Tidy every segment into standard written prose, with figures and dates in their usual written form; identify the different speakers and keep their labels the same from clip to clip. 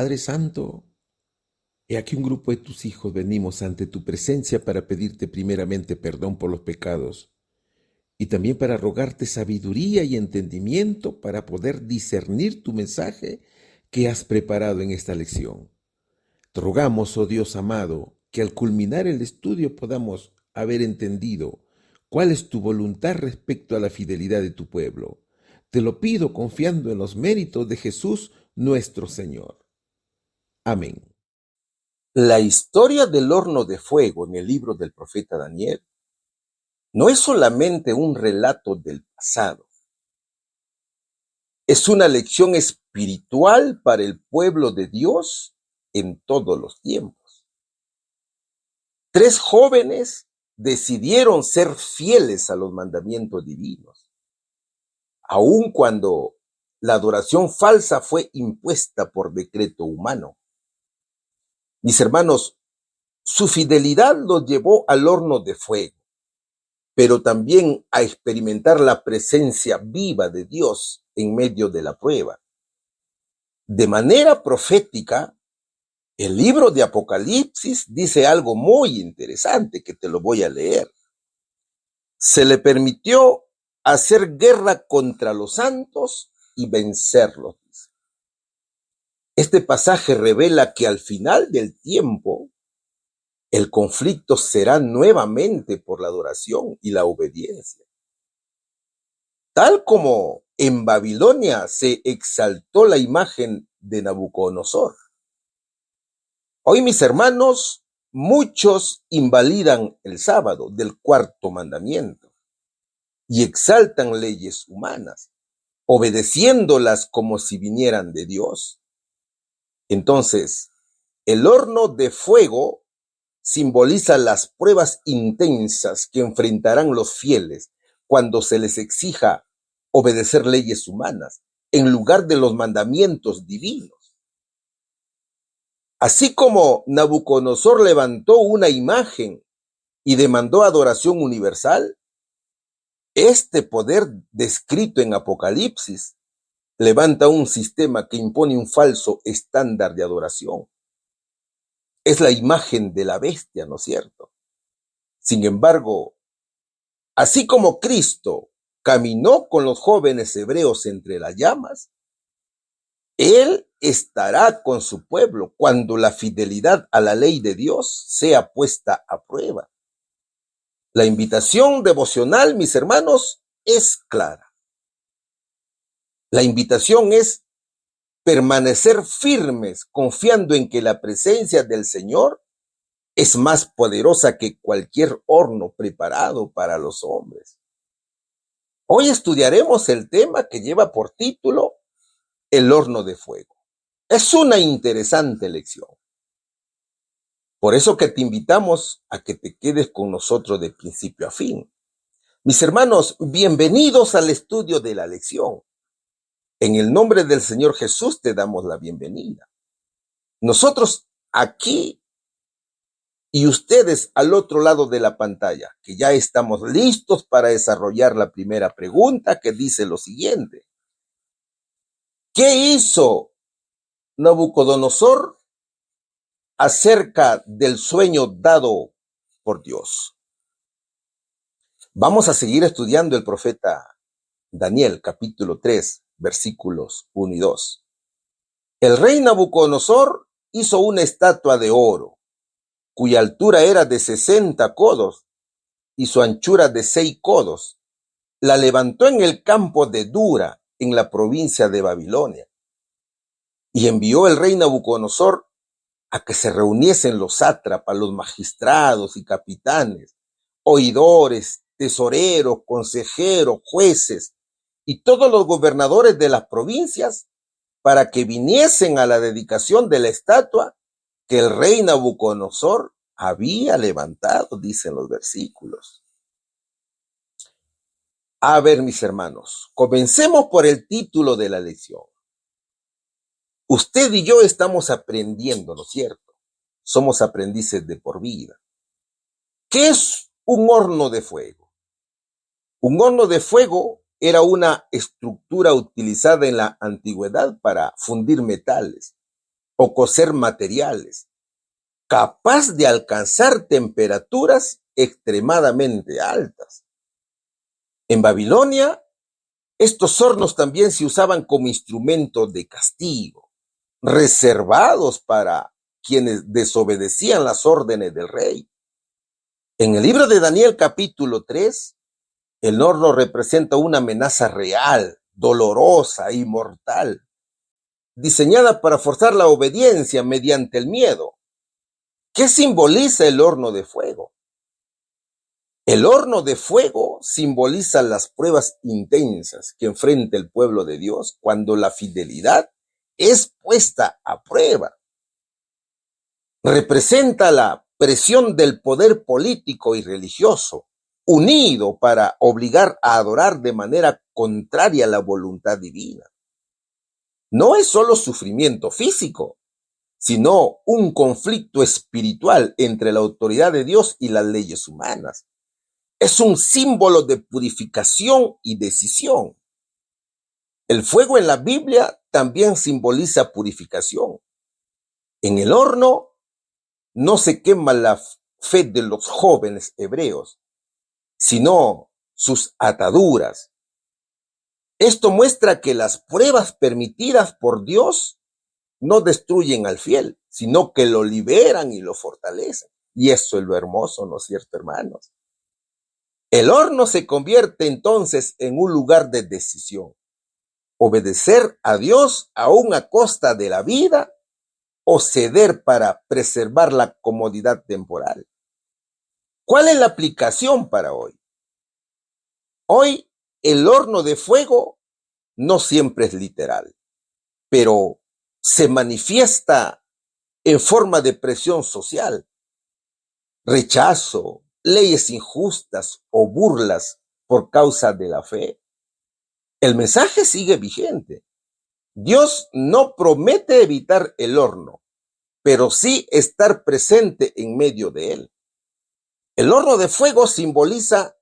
Speaker 1: Padre Santo, he aquí un grupo de tus hijos venimos ante tu presencia para pedirte primeramente perdón por los pecados y también para rogarte sabiduría y entendimiento para poder discernir tu mensaje que has preparado en esta lección. Te rogamos, oh Dios amado, que al culminar el estudio podamos haber entendido cuál es tu voluntad respecto a la fidelidad de tu pueblo. Te lo pido confiando en los méritos de Jesús nuestro Señor. Amén.
Speaker 2: La historia del horno de fuego en el libro del profeta Daniel no es solamente un relato del pasado, es una lección espiritual para el pueblo de Dios en todos los tiempos. 3 jóvenes decidieron ser fieles a los mandamientos divinos, aun cuando la adoración falsa fue impuesta por decreto humano. Mis hermanos, su fidelidad los llevó al horno de fuego, pero también a experimentar la presencia viva de Dios en medio de la prueba. De manera profética, el libro de Apocalipsis dice algo muy interesante que te lo voy a leer. Se le permitió hacer guerra contra los santos y vencerlos. Este pasaje revela que al final del tiempo, el conflicto será nuevamente por la adoración y la obediencia. Tal como en Babilonia se exaltó la imagen de Nabucodonosor. Hoy, mis hermanos, muchos invalidan el sábado del 4º mandamiento y exaltan leyes humanas, obedeciéndolas como si vinieran de Dios. Entonces, el horno de fuego simboliza las pruebas intensas que enfrentarán los fieles cuando se les exija obedecer leyes humanas en lugar de los mandamientos divinos. Así como Nabucodonosor levantó una imagen y demandó adoración universal, este poder descrito en Apocalipsis levanta un sistema que impone un falso estándar de adoración. Es la imagen de la bestia, ¿no es cierto? Sin embargo, así como Cristo caminó con los jóvenes hebreos entre las llamas, Él estará con su pueblo cuando la fidelidad a la ley de Dios sea puesta a prueba. La invitación devocional, mis hermanos, es clara. La invitación es permanecer firmes, confiando en que la presencia del Señor es más poderosa que cualquier horno preparado para los hombres. Hoy estudiaremos el tema que lleva por título El horno de fuego. Es una interesante lección. Por eso que te invitamos a que te quedes con nosotros de principio a fin. Mis hermanos, bienvenidos al estudio de la lección. En el nombre del Señor Jesús te damos la bienvenida. Nosotros aquí y ustedes al otro lado de la pantalla, que ya estamos listos para desarrollar la primera pregunta que dice lo siguiente. ¿Qué hizo Nabucodonosor acerca del sueño dado por Dios? Vamos a seguir estudiando el profeta Daniel, capítulo 3, versículos 1 y 2. El rey Nabucodonosor hizo una estatua de oro, cuya altura era de 60 codos y su anchura de 6 codos. La levantó en el campo de Dura, en la provincia de Babilonia. Y envió el rey Nabucodonosor a que se reuniesen los sátrapas, los magistrados y capitanes, oidores, tesoreros, consejeros, jueces y todos los gobernadores de las provincias para que viniesen a la dedicación de la estatua que el rey Nabucodonosor había levantado, dicen los versículos. A ver, mis hermanos, comencemos por el título de la lección. Usted y yo estamos aprendiendo, ¿no es cierto? Somos aprendices de por vida. ¿Qué es un horno de fuego? Un horno de fuego era una estructura utilizada en la antigüedad para fundir metales, o coser materiales, capaz de alcanzar temperaturas extremadamente altas. En Babilonia, estos hornos también se usaban como instrumentos de castigo, reservados para quienes desobedecían las órdenes del rey. En el libro de Daniel capítulo 3, el horno representa una amenaza real, dolorosa y mortal, diseñada para forzar la obediencia mediante el miedo. ¿Qué simboliza el horno de fuego? El horno de fuego simboliza las pruebas intensas que enfrenta el pueblo de Dios cuando la fidelidad es puesta a prueba. Representa la presión del poder político y religioso, unido para obligar a adorar de manera contraria a la voluntad divina. No es solo sufrimiento físico, sino un conflicto espiritual entre la autoridad de Dios y las leyes humanas. Es un símbolo de purificación y decisión. El fuego en la Biblia también simboliza purificación. En el horno no se quema la fe de los jóvenes hebreos, sino sus ataduras. Esto muestra que las pruebas permitidas por Dios no destruyen al fiel, sino que lo liberan y lo fortalecen. Y eso es lo hermoso, ¿no es cierto, hermanos? El horno se convierte entonces en un lugar de decisión. Obedecer a Dios aún a costa de la vida o ceder para preservar la comodidad temporal. ¿Cuál es la aplicación para hoy? Hoy el horno de fuego no siempre es literal, pero se manifiesta en forma de presión social, rechazo, leyes injustas o burlas por causa de la fe. El mensaje sigue vigente. Dios no promete evitar el horno, pero sí estar presente en medio de él. El horno de fuego simboliza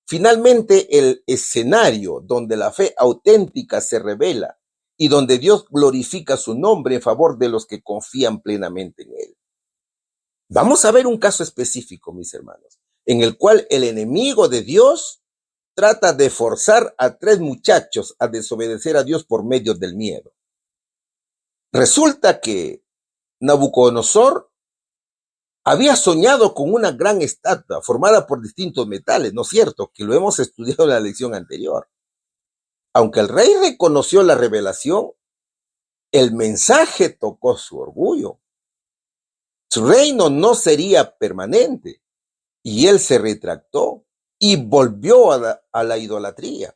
Speaker 2: finalmente el escenario donde la fe auténtica se revela y donde Dios glorifica su nombre en favor de los que confían plenamente en él. Vamos a ver un caso específico, mis hermanos, en el cual el enemigo de Dios trata de forzar a 3 muchachos a desobedecer a Dios por medio del miedo. Resulta que Nabucodonosor había soñado con una gran estatua formada por distintos metales, ¿no es cierto? Que lo hemos estudiado en la lección anterior. Aunque el rey reconoció la revelación, el mensaje tocó su orgullo. Su reino no sería permanente y él se retractó y volvió a la idolatría.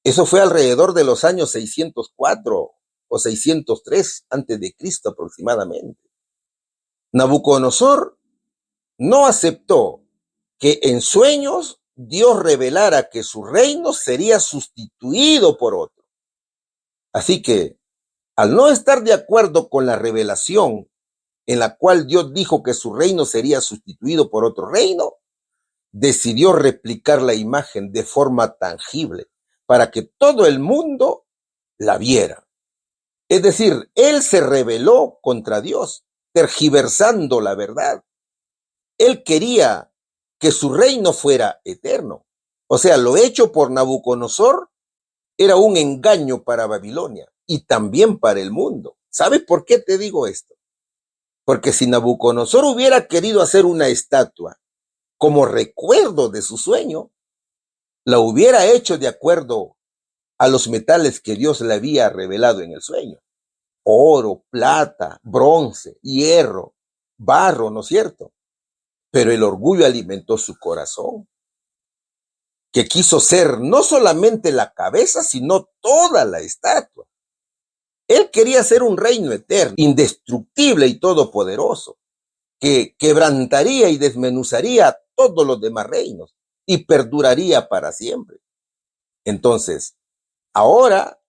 Speaker 2: Eso fue alrededor de los años 604 o 603 antes de Cristo aproximadamente. Nabucodonosor no aceptó que en sueños Dios revelara que su reino sería sustituido por otro. Así que, al no estar de acuerdo con la revelación en la cual Dios dijo que su reino sería sustituido por otro reino, decidió replicar la imagen de forma tangible para que todo el mundo la viera. Es decir, él se rebeló contra Dios, tergiversando la verdad. Él quería que su reino fuera eterno. O sea, lo hecho por Nabucodonosor era un engaño para Babilonia y también para el mundo. ¿Sabes por qué te digo esto? Porque si Nabucodonosor hubiera querido hacer una estatua como recuerdo de su sueño, la hubiera hecho de acuerdo a los metales que Dios le había revelado en el sueño. Oro, plata, bronce, hierro, barro, ¿no es cierto? Pero el orgullo alimentó su corazón, que quiso ser no solamente la cabeza, sino toda la estatua. Él quería ser un reino eterno, indestructible y todopoderoso, que quebrantaría y desmenuzaría todos los demás reinos y perduraría para siempre. Entonces, ahora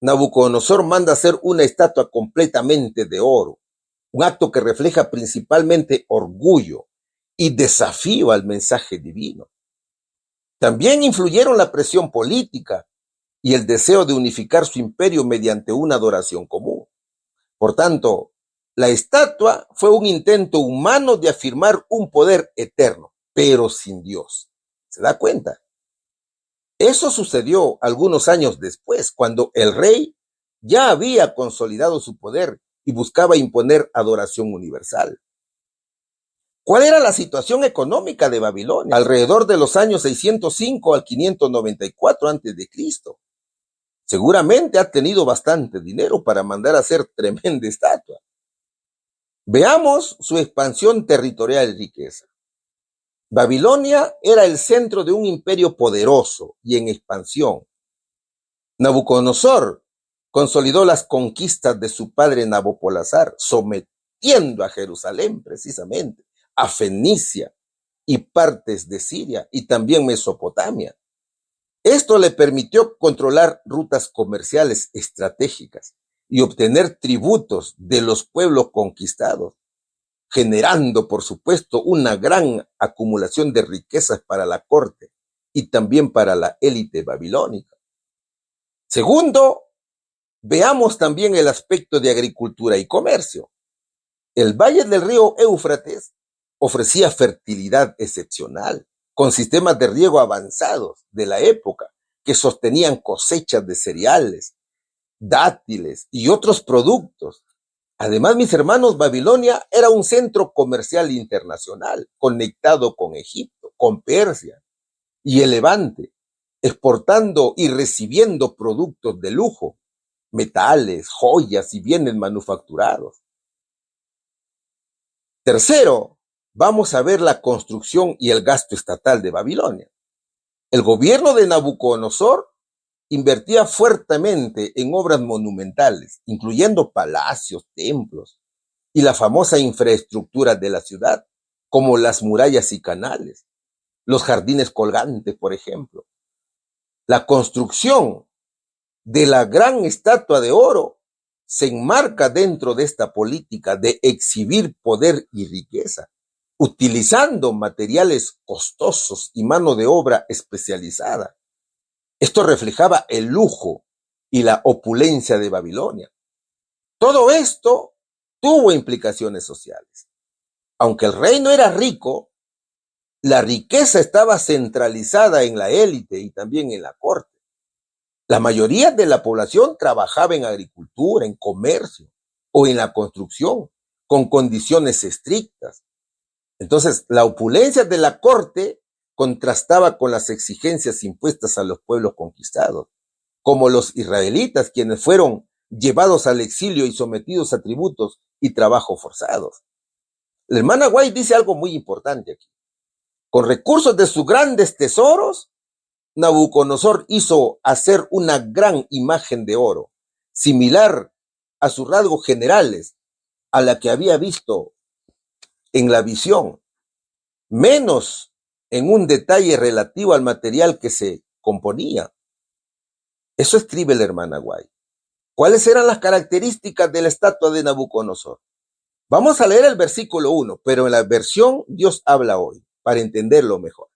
Speaker 2: Nabucodonosor manda hacer una estatua completamente de oro, un acto que refleja principalmente orgullo y desafío al mensaje divino. También influyeron la presión política y el deseo de unificar su imperio mediante una adoración común. Por tanto, la estatua fue un intento humano de afirmar un poder eterno, pero sin Dios. ¿Se da cuenta? Eso sucedió algunos años después, cuando el rey ya había consolidado su poder y buscaba imponer adoración universal. ¿Cuál era la situación económica de Babilonia? Alrededor de los años 605 al 594 a.C. Seguramente ha tenido bastante dinero para mandar a hacer tremenda estatua. Veamos su expansión territorial y riqueza. Babilonia era el centro de un imperio poderoso y en expansión. Nabucodonosor consolidó las conquistas de su padre Nabopolassar, sometiendo a Jerusalén precisamente, a Fenicia y partes de Siria y también Mesopotamia. Esto le permitió controlar rutas comerciales estratégicas y obtener tributos de los pueblos conquistados, generando, por supuesto, una gran acumulación de riquezas para la corte y también para la élite babilónica. Segundo, veamos también el aspecto de agricultura y comercio. El valle del río Éufrates ofrecía fertilidad excepcional, con sistemas de riego avanzados de la época que sostenían cosechas de cereales, dátiles y otros productos. Además, mis hermanos, Babilonia era un centro comercial internacional, conectado con Egipto, con Persia y el Levante, exportando y recibiendo productos de lujo, metales, joyas y bienes manufacturados. Tercero, vamos a ver la construcción y el gasto estatal de Babilonia. El gobierno de Nabucodonosor invertía fuertemente en obras monumentales, incluyendo palacios, templos y la famosa infraestructura de la ciudad, como las murallas y canales, los jardines colgantes, por ejemplo. La construcción de la gran estatua de oro se enmarca dentro de esta política de exhibir poder y riqueza, utilizando materiales costosos y mano de obra especializada. Esto reflejaba el lujo y la opulencia de Babilonia. Todo esto tuvo implicaciones sociales. Aunque el reino era rico, la riqueza estaba centralizada en la élite y también en la corte. La mayoría de la población trabajaba en agricultura, en comercio o en la construcción, con condiciones estrictas. Entonces, la opulencia de la corte contrastaba con las exigencias impuestas a los pueblos conquistados, como los israelitas, quienes fueron llevados al exilio y sometidos a tributos y trabajo forzados. La hermana White dice algo muy importante aquí. Con recursos de sus grandes tesoros, Nabucodonosor hizo hacer una gran imagen de oro, similar a sus rasgos generales, a la que había visto en la visión, menos en un detalle relativo al material que se componía. Eso escribe la hermana White. ¿Cuáles eran las características de la estatua de Nabucodonosor? Vamos a leer el versículo 1, pero en la versión Dios habla hoy, para entenderlo mejor.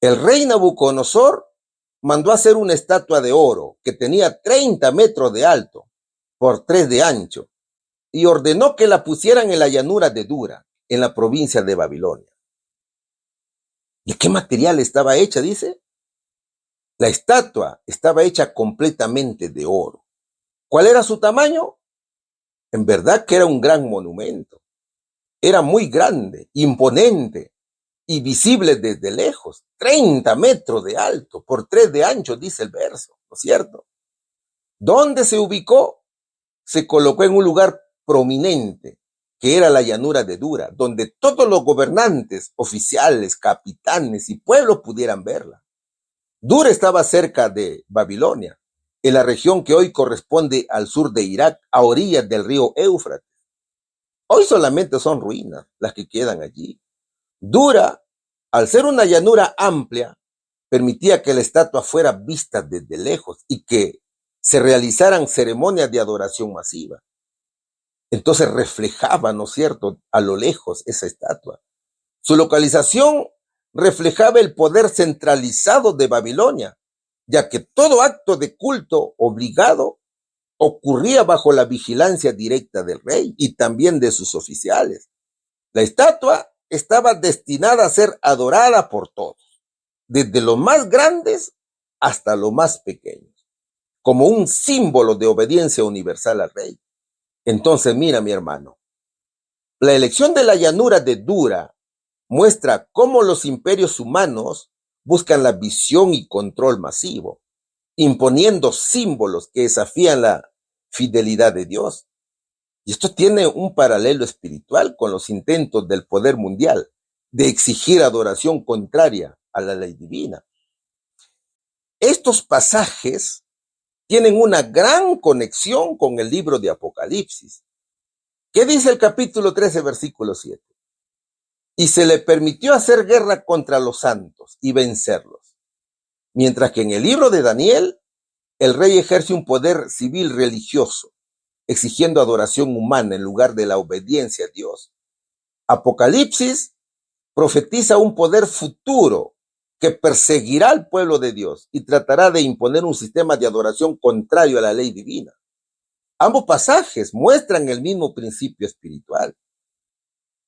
Speaker 2: El rey Nabucodonosor mandó hacer una estatua de oro que tenía 30 metros de alto por 3 de ancho y ordenó que la pusieran en la llanura de Dura, en la provincia de Babilonia. ¿De qué material estaba hecha? Dice. La estatua estaba hecha completamente de oro. ¿Cuál era su tamaño? En verdad que era un gran monumento. Era muy grande, imponente y visible desde lejos. 30 metros de alto por 3 de ancho, dice el verso, ¿no es cierto? ¿Dónde se ubicó? Se colocó en un lugar prominente, que era la llanura de Dura, donde todos los gobernantes, oficiales, capitanes y pueblos pudieran verla. Dura estaba cerca de Babilonia, en la región que hoy corresponde al sur de Irak, a orillas del río Éufrates. Hoy solamente son ruinas las que quedan allí. Dura, al ser una llanura amplia, permitía que la estatua fuera vista desde lejos y que se realizaran ceremonias de adoración masiva. Entonces reflejaba, ¿no es cierto?, a lo lejos esa estatua. Su localización reflejaba el poder centralizado de Babilonia, ya que todo acto de culto obligado ocurría bajo la vigilancia directa del rey y también de sus oficiales. La estatua estaba destinada a ser adorada por todos, desde los más grandes hasta los más pequeños, como un símbolo de obediencia universal al rey. Entonces, mira, mi hermano, la elección de la llanura de Dura muestra cómo los imperios humanos buscan la visión y control masivo, imponiendo símbolos que desafían la fidelidad de Dios. Y esto tiene un paralelo espiritual con los intentos del poder mundial de exigir adoración contraria a la ley divina. Estos pasajes tienen una gran conexión con el libro de Apocalipsis. ¿Qué dice el capítulo 13, versículo 7? Y se le permitió hacer guerra contra los santos y vencerlos. Mientras que en el libro de Daniel, el rey ejerce un poder civil religioso, exigiendo adoración humana en lugar de la obediencia a Dios. Apocalipsis profetiza un poder futuro que perseguirá al pueblo de Dios y tratará de imponer un sistema de adoración contrario a la ley divina. Ambos pasajes muestran el mismo principio espiritual,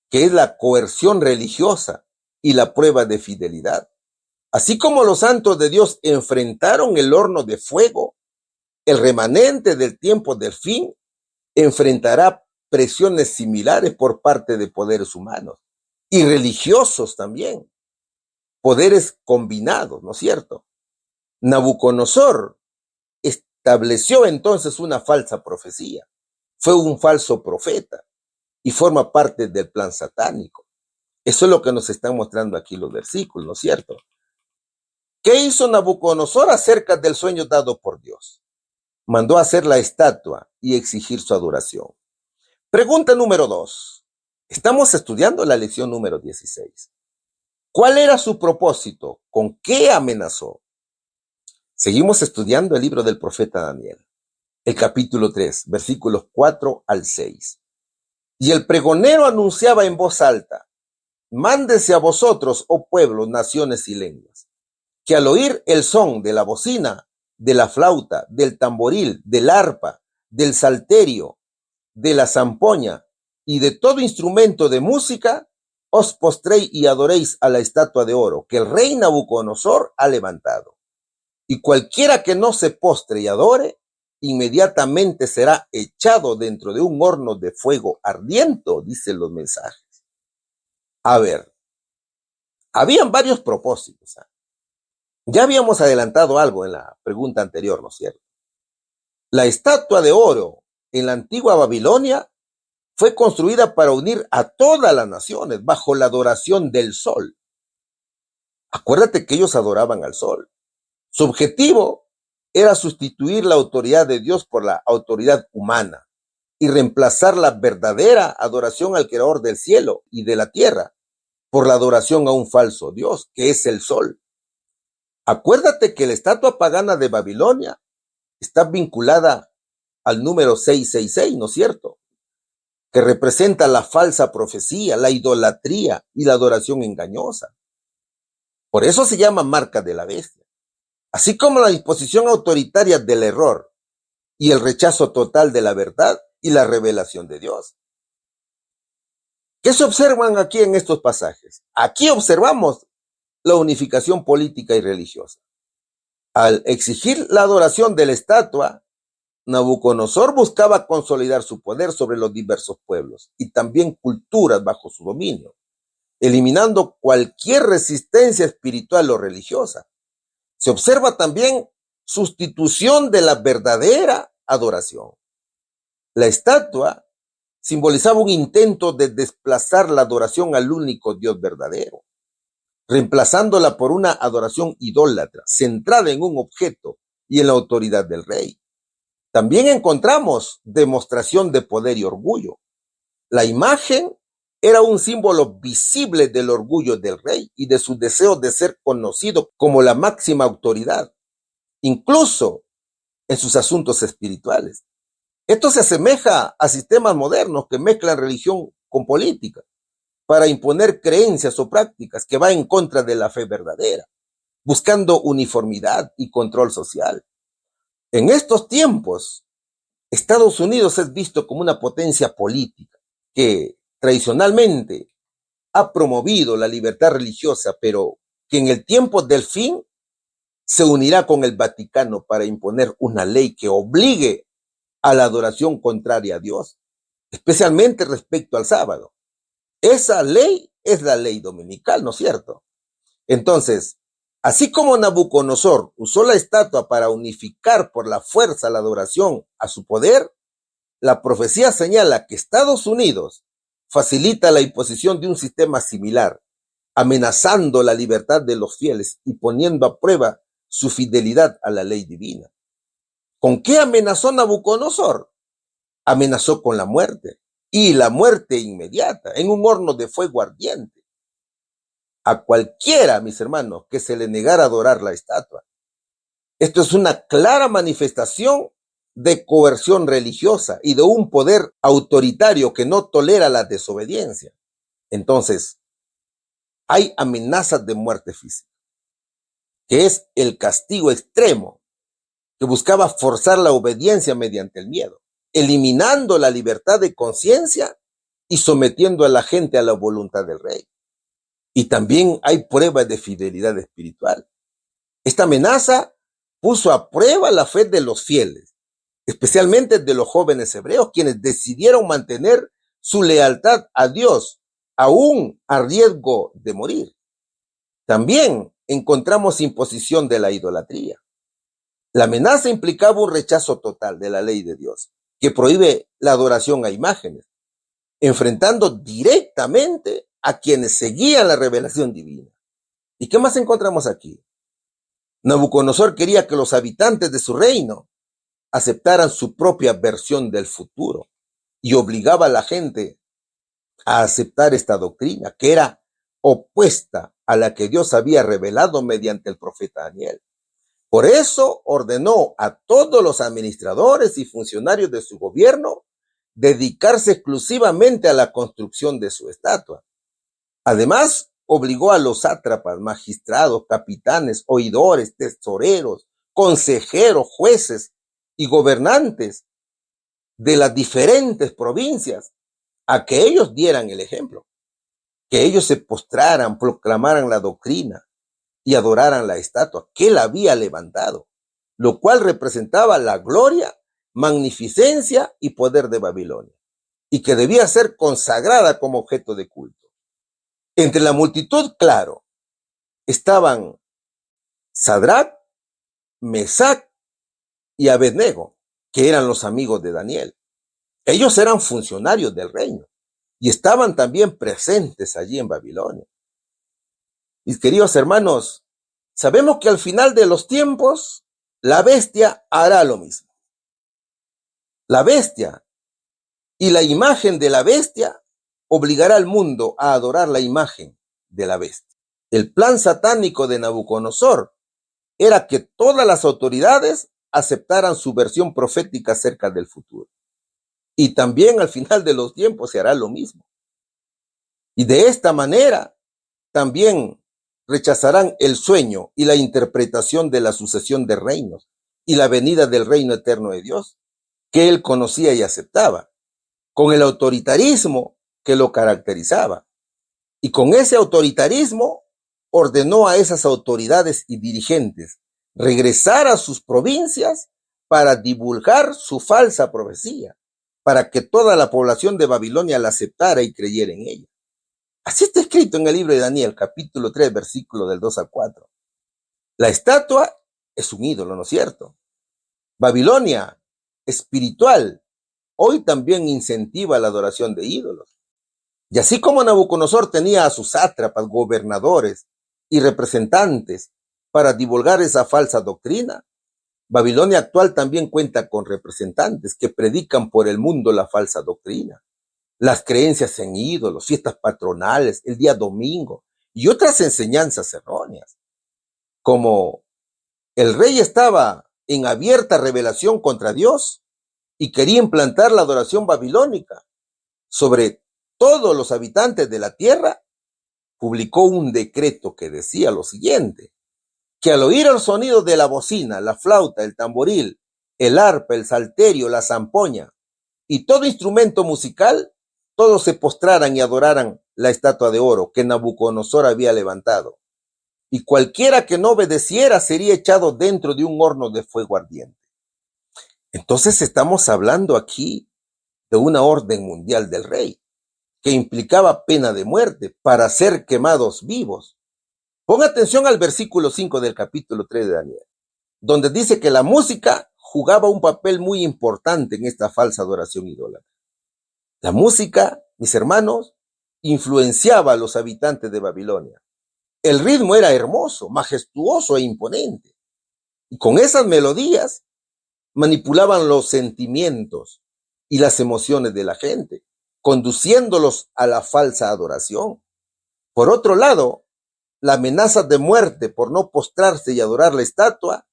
Speaker 2: que es la coerción religiosa y la prueba de fidelidad. Así como los santos de Dios enfrentaron el horno de fuego, el remanente del tiempo del fin enfrentará presiones similares por parte de poderes humanos y religiosos también, poderes combinados, ¿no es cierto? Nabucodonosor estableció entonces una falsa profecía, fue un falso profeta y forma parte del plan satánico. Eso es lo que nos están mostrando aquí los versículos, ¿no es cierto? ¿Qué hizo Nabucodonosor acerca del sueño dado por Dios? Mandó hacer la estatua y exigir su adoración. Pregunta número 2. Estamos estudiando la lección número 16. ¿Cuál era su propósito? ¿Con qué amenazó? Seguimos estudiando el libro del profeta Daniel, el capítulo 3, versículos 4 al 6. Y el pregonero anunciaba en voz alta: mándese a vosotros, oh pueblos, naciones y lenguas, que al oír el son de la bocina, de la flauta, del tamboril, del arpa, del salterio, de la zampoña y de todo instrumento de música, os postréis y adoréis a la estatua de oro que el rey Nabucodonosor ha levantado. Y cualquiera que no se postre y adore, inmediatamente será echado dentro de un horno de fuego ardiente, dicen los mensajes. A ver, habían varios propósitos. Ya habíamos adelantado algo en la pregunta anterior, ¿no es cierto? La estatua de oro en la antigua Babilonia fue construida para unir a todas las naciones bajo la adoración del sol. Acuérdate que ellos adoraban al sol. Su objetivo era sustituir la autoridad de Dios por la autoridad humana y reemplazar la verdadera adoración al Creador del cielo y de la tierra por la adoración a un falso Dios, que es el sol. Acuérdate que la estatua pagana de Babilonia está vinculada al número 666, ¿no es cierto? Que representa la falsa profecía, la idolatría y la adoración engañosa. Por eso se llama marca de la bestia. Así como la disposición autoritaria del error y el rechazo total de la verdad y la revelación de Dios. ¿Qué se observan aquí en estos pasajes? Aquí observamos la unificación política y religiosa. Al exigir la adoración de la estatua, Nabucodonosor buscaba consolidar su poder sobre los diversos pueblos y también culturas bajo su dominio, eliminando cualquier resistencia espiritual o religiosa. Se observa también sustitución de la verdadera adoración. La estatua simbolizaba un intento de desplazar la adoración al único Dios verdadero, reemplazándola por una adoración idólatra, centrada en un objeto y en la autoridad del rey. También encontramos demostración de poder y orgullo. La imagen era un símbolo visible del orgullo del rey y de su deseo de ser conocido como la máxima autoridad, incluso en sus asuntos espirituales. Esto se asemeja a sistemas modernos que mezclan religión con política para imponer creencias o prácticas que van en contra de la fe verdadera, buscando uniformidad y control social. En estos tiempos Estados Unidos es visto como una potencia política que tradicionalmente ha promovido la libertad religiosa, pero que en el tiempo del fin se unirá con el Vaticano para imponer una ley que obligue a la adoración contraria a Dios, especialmente respecto al sábado. Esa ley es la ley dominical, ¿no es cierto? Entonces, así como Nabucodonosor usó la estatua para unificar por la fuerza la adoración a su poder, la profecía señala que Estados Unidos facilita la imposición de un sistema similar, amenazando la libertad de los fieles y poniendo a prueba su fidelidad a la ley divina. ¿Con qué amenazó Nabucodonosor? Amenazó con la muerte, y la muerte inmediata, en un horno de fuego ardiente. A cualquiera, mis hermanos, que se le negara a adorar la estatua. Esto es una clara manifestación de coerción religiosa y de un poder autoritario que no tolera la desobediencia. Entonces, hay amenazas de muerte física, que es el castigo extremo, que buscaba forzar la obediencia mediante el miedo, eliminando la libertad de conciencia y sometiendo a la gente a la voluntad del rey. Y también hay pruebas de fidelidad espiritual. Esta amenaza puso a prueba la fe de los fieles, especialmente de los jóvenes hebreos, quienes decidieron mantener su lealtad a Dios, aún a riesgo de morir. También encontramos imposición de la idolatría. La amenaza implicaba un rechazo total de la ley de Dios, que prohíbe la adoración a imágenes, enfrentando directamente a quienes seguían la revelación divina. ¿Y qué más encontramos aquí? Nabucodonosor quería que los habitantes de su reino aceptaran su propia versión del futuro y obligaba a la gente a aceptar esta doctrina, que era opuesta a la que Dios había revelado mediante el profeta Daniel. Por eso ordenó a todos los administradores y funcionarios de su gobierno dedicarse exclusivamente a la construcción de su estatua. Además, obligó a los sátrapas, magistrados, capitanes, oidores, tesoreros, consejeros, jueces y gobernantes de las diferentes provincias a que ellos dieran el ejemplo, que ellos se postraran, proclamaran la doctrina y adoraran la estatua que él había levantado, lo cual representaba la gloria, magnificencia y poder de Babilonia, y que debía ser consagrada como objeto de culto. Entre la multitud, claro, estaban Sadrach, Mesac y Abednego, que eran los amigos de Daniel. Ellos eran funcionarios del reino y estaban también presentes allí en Babilonia. Mis queridos hermanos, sabemos que al final de los tiempos, la bestia hará lo mismo. La bestia y la imagen de la bestia obligará al mundo a adorar la imagen de la bestia. El plan satánico de Nabucodonosor era que todas las autoridades aceptaran su versión profética acerca del futuro. Y también al final de los tiempos se hará lo mismo. Y de esta manera también rechazarán el sueño y la interpretación de la sucesión de reinos y la venida del reino eterno de Dios, que él conocía y aceptaba, con el autoritarismo que lo caracterizaba. Y con ese autoritarismo ordenó a esas autoridades y dirigentes regresar a sus provincias para divulgar su falsa profecía, para que toda la población de Babilonia la aceptara y creyera en ella. Así está escrito en el libro de Daniel, capítulo 3, versículo del 2 al 4. La estatua es un ídolo, ¿no es cierto? Babilonia espiritual hoy también incentiva la adoración de ídolos. Y así como Nabucodonosor tenía a sus sátrapas, gobernadores y representantes para divulgar esa falsa doctrina, Babilonia actual también cuenta con representantes que predican por el mundo la falsa doctrina, las creencias en ídolos, fiestas patronales, el día domingo y otras enseñanzas erróneas. Como el rey estaba en abierta rebelación contra Dios y quería implantar la adoración babilónica sobre todos los habitantes de la tierra, publicó un decreto que decía lo siguiente: que al oír el sonido de la bocina, la flauta, el tamboril el arpa, el salterio, la zampoña y todo instrumento musical, todos se postraran y adoraran la estatua de oro que Nabucodonosor había levantado. Y cualquiera que no obedeciera sería echado dentro de un horno de fuego ardiente. Entonces estamos hablando aquí de una orden mundial del rey, que implicaba pena de muerte para ser quemados vivos. Ponga atención al versículo 5 del capítulo 3 de Daniel, donde dice que la música jugaba un papel muy importante en esta falsa adoración idólatra. La música, mis hermanos, influenciaba a los habitantes de Babilonia. El ritmo era hermoso, majestuoso e imponente. Y con esas melodías manipulaban los sentimientos y las emociones de la gente, conduciéndolos a la falsa adoración. Por otro lado, la amenaza de muerte por no postrarse y adorar la estatua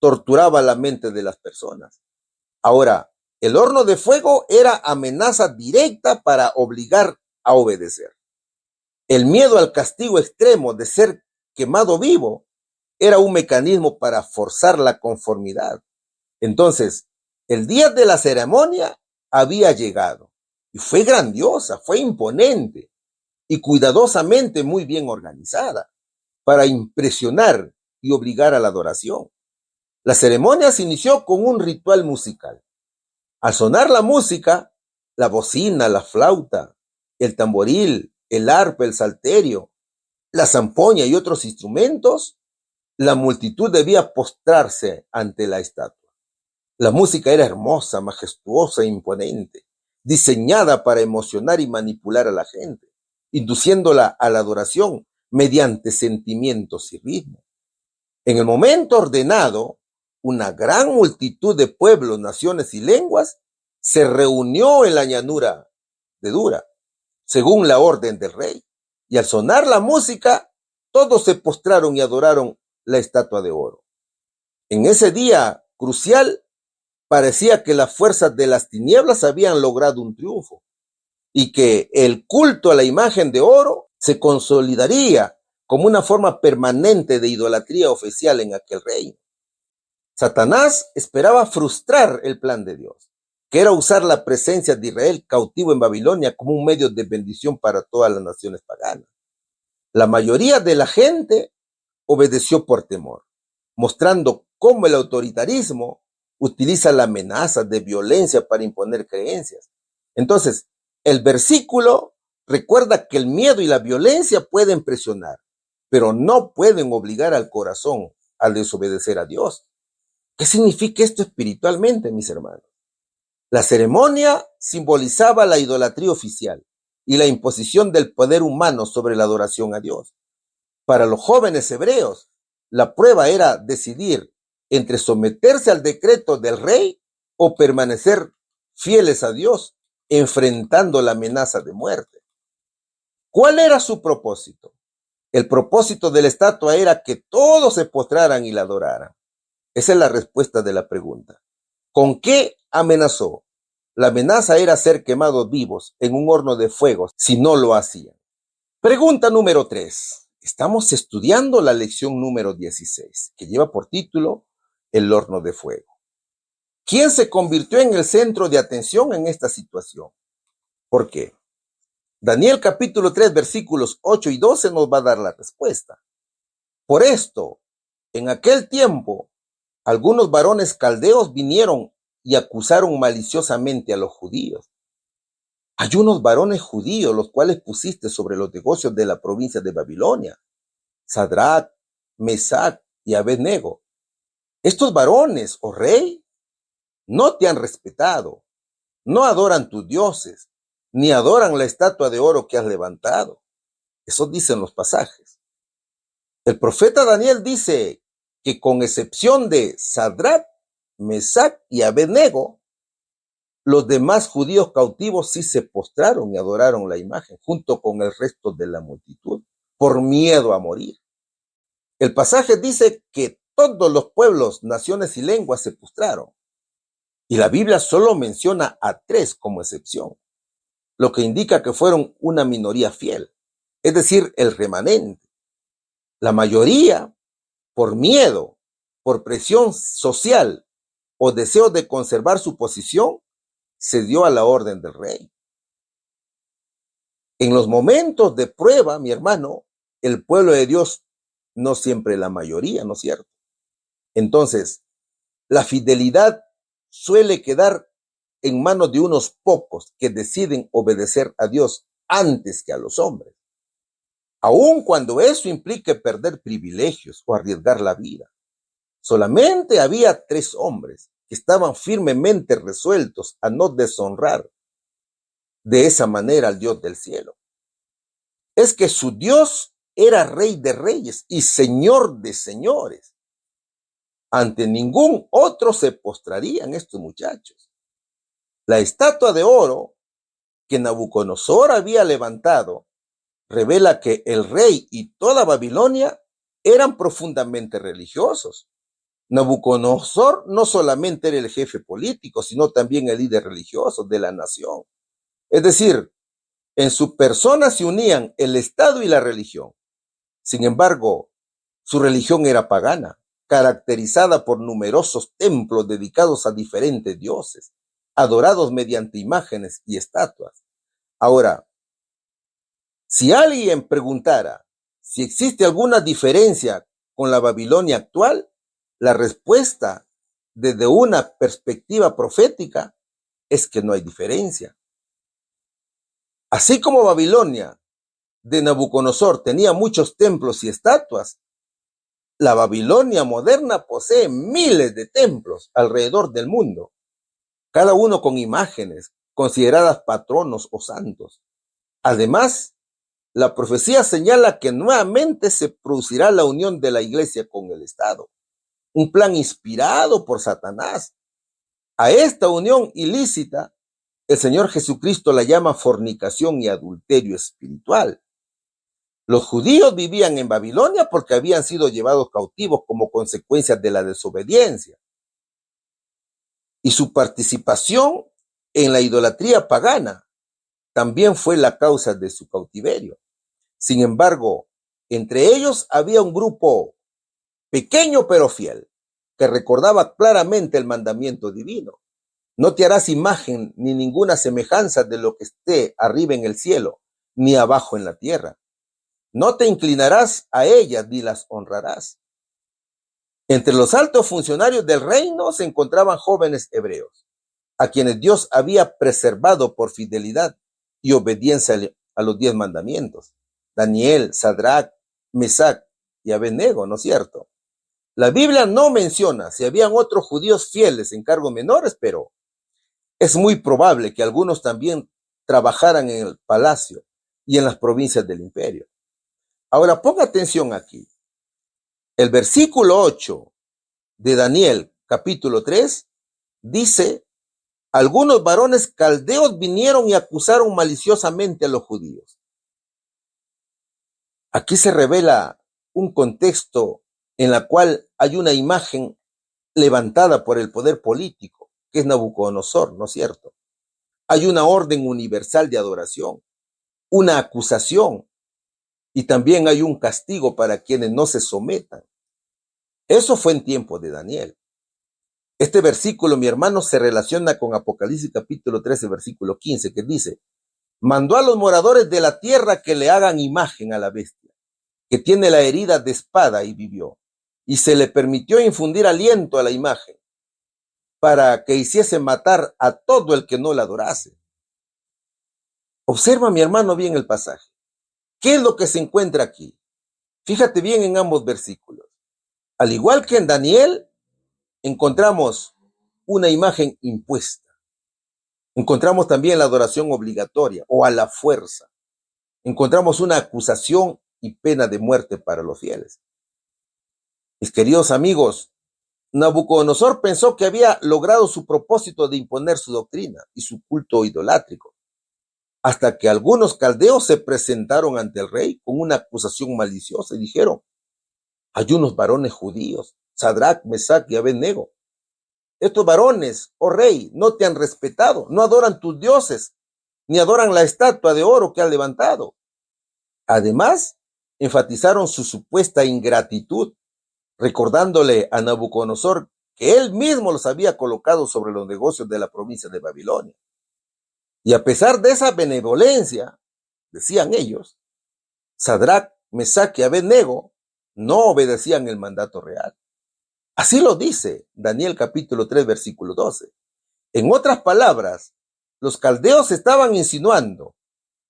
Speaker 2: torturaba la mente de las personas. Ahora, el horno de fuego era amenaza directa para obligar a obedecer. El miedo al castigo extremo de ser quemado vivo era un mecanismo para forzar la conformidad. Entonces, el día de la ceremonia había llegado y fue grandiosa, fue imponente y cuidadosamente muy bien organizada para impresionar y obligar a la adoración. La ceremonia se inició con un ritual musical. Al sonar la música, la bocina, la flauta, el tamboril, el arpa, el salterio, la zampoña y otros instrumentos, la multitud debía postrarse ante la estatua. La música era hermosa, majestuosa e imponente, diseñada para emocionar y manipular a la gente, induciéndola a la adoración mediante sentimientos y ritmo. En el momento ordenado, una gran multitud de pueblos, naciones y lenguas se reunió en la llanura de Dura, según la orden del rey. Y al sonar la música, todos se postraron y adoraron la estatua de oro. En ese día crucial, parecía que las fuerzas de las tinieblas habían logrado un triunfo y que el culto a la imagen de oro se consolidaría como una forma permanente de idolatría oficial en aquel reino. Satanás esperaba frustrar el plan de Dios, que era usar la presencia de Israel cautivo en Babilonia como un medio de bendición para todas las naciones paganas. La mayoría de la gente obedeció por temor, mostrando cómo el autoritarismo utiliza la amenaza de violencia para imponer creencias. Entonces, el versículo recuerda que el miedo y la violencia pueden presionar, pero no pueden obligar al corazón a desobedecer a Dios. ¿Qué significa esto espiritualmente, mis hermanos? La ceremonia simbolizaba la idolatría oficial y la imposición del poder humano sobre la adoración a Dios. Para los jóvenes hebreos, la prueba era decidir entre someterse al decreto del rey o permanecer fieles a Dios, enfrentando la amenaza de muerte. ¿Cuál era su propósito? El propósito de la estatua era que todos se postraran y la adoraran. Esa es la respuesta de la pregunta. ¿Con qué amenazó? La amenaza era ser quemados vivos en un horno de fuego si no lo hacían. Pregunta número 3. Estamos estudiando la lección número 16, que lleva por título El horno de fuego. ¿Quién se convirtió en el centro de atención en esta situación? ¿Por qué? Daniel capítulo 3, versículos 8 y 12 nos va a dar la respuesta. Por esto, en aquel tiempo, algunos varones caldeos vinieron y acusaron maliciosamente a los judíos. Hay unos varones judíos los cuales pusiste sobre los negocios de la provincia de Babilonia, Sadrach, Mesach y Abednego. Estos varones, oh rey, no te han respetado, no adoran tus dioses, ni adoran la estatua de oro que has levantado. Eso dicen los pasajes. El profeta Daniel dice que con excepción de Sadrach, Mesach y Abednego, los demás judíos cautivos sí se postraron y adoraron la imagen, junto con el resto de la multitud, por miedo a morir. El pasaje dice que todos los pueblos, naciones y lenguas se postraron. Y la Biblia solo menciona a 3 como excepción, lo que indica que fueron una minoría fiel, es decir, el remanente. La mayoría, por miedo, por presión social o deseo de conservar su posición, cedió a la orden del rey. En los momentos de prueba, mi hermano, el pueblo de Dios, no siempre la mayoría, ¿no es cierto? Entonces, la fidelidad suele quedar en manos de unos pocos que deciden obedecer a Dios antes que a los hombres, aun cuando eso implique perder privilegios o arriesgar la vida. Solamente había 3 hombres que estaban firmemente resueltos a no deshonrar de esa manera al Dios del cielo. Es que su Dios era Rey de reyes y Señor de señores. Ante ningún otro se postrarían estos muchachos. La estatua de oro que Nabucodonosor había levantado revela que el rey y toda Babilonia eran profundamente religiosos. Nabucodonosor no solamente era el jefe político, sino también el líder religioso de la nación. Es decir, en su persona se unían el Estado y la religión. Sin embargo, su religión era pagana, caracterizada por numerosos templos dedicados a diferentes dioses, adorados mediante imágenes y estatuas. Ahora, si alguien preguntara si existe alguna diferencia con la Babilonia actual, la respuesta desde una perspectiva profética es que no hay diferencia. Así como Babilonia de Nabucodonosor tenía muchos templos y estatuas, la Babilonia moderna posee miles de templos alrededor del mundo, cada uno con imágenes consideradas patronos o santos. Además, la profecía señala que nuevamente se producirá la unión de la iglesia con el Estado, un plan inspirado por Satanás. A esta unión ilícita, el Señor Jesucristo la llama fornicación y adulterio espiritual. Los judíos vivían en Babilonia porque habían sido llevados cautivos como consecuencia de la desobediencia. Y su participación en la idolatría pagana también fue la causa de su cautiverio. Sin embargo, entre ellos había un grupo pequeño pero fiel, que recordaba claramente el mandamiento divino. No te harás imagen ni ninguna semejanza de lo que esté arriba en el cielo, ni abajo en la tierra. No te inclinarás a ellas ni las honrarás. Entre los altos funcionarios del reino se encontraban jóvenes hebreos, a quienes Dios había preservado por fidelidad y obediencia a los 10 mandamientos. Daniel, Sadrach, Mesac y Abednego, ¿no es cierto? La Biblia no menciona si habían otros judíos fieles en cargos menores, pero es muy probable que algunos también trabajaran en el palacio y en las provincias del imperio. Ahora ponga atención aquí. El versículo 8 de Daniel, capítulo 3, dice: algunos varones caldeos vinieron y acusaron maliciosamente a los judíos. Aquí se revela un contexto en el cual hay una imagen levantada por el poder político, que es Nabucodonosor, ¿no es cierto? Hay una orden universal de adoración, una acusación, y también hay un castigo para quienes no se sometan. Eso fue en tiempo de Daniel. Este versículo, mi hermano, se relaciona con Apocalipsis capítulo 13, versículo 15, que dice: mandó a los moradores de la tierra que le hagan imagen a la bestia, que tiene la herida de espada y vivió, y se le permitió infundir aliento a la imagen, para que hiciese matar a todo el que no la adorase. Observa, mi hermano, bien el pasaje. ¿Qué es lo que se encuentra aquí? Fíjate bien en ambos versículos. Al igual que en Daniel, encontramos una imagen impuesta. Encontramos también la adoración obligatoria o a la fuerza. Encontramos una acusación y pena de muerte para los fieles. Mis queridos amigos, Nabucodonosor pensó que había logrado su propósito de imponer su doctrina y su culto idolátrico, hasta que algunos caldeos se presentaron ante el rey con una acusación maliciosa y dijeron: hay unos varones judíos, Sadrach, Mesac y Abednego. Estos varones, oh rey, no te han respetado, no adoran tus dioses, ni adoran la estatua de oro que has levantado. Además, enfatizaron su supuesta ingratitud, recordándole a Nabucodonosor que él mismo los había colocado sobre los negocios de la provincia de Babilonia. Y a pesar de esa benevolencia, decían ellos, Sadrac, Mesac y Abednego no obedecían el mandato real. Así lo dice Daniel capítulo 3, versículo 12. En otras palabras, los caldeos estaban insinuando,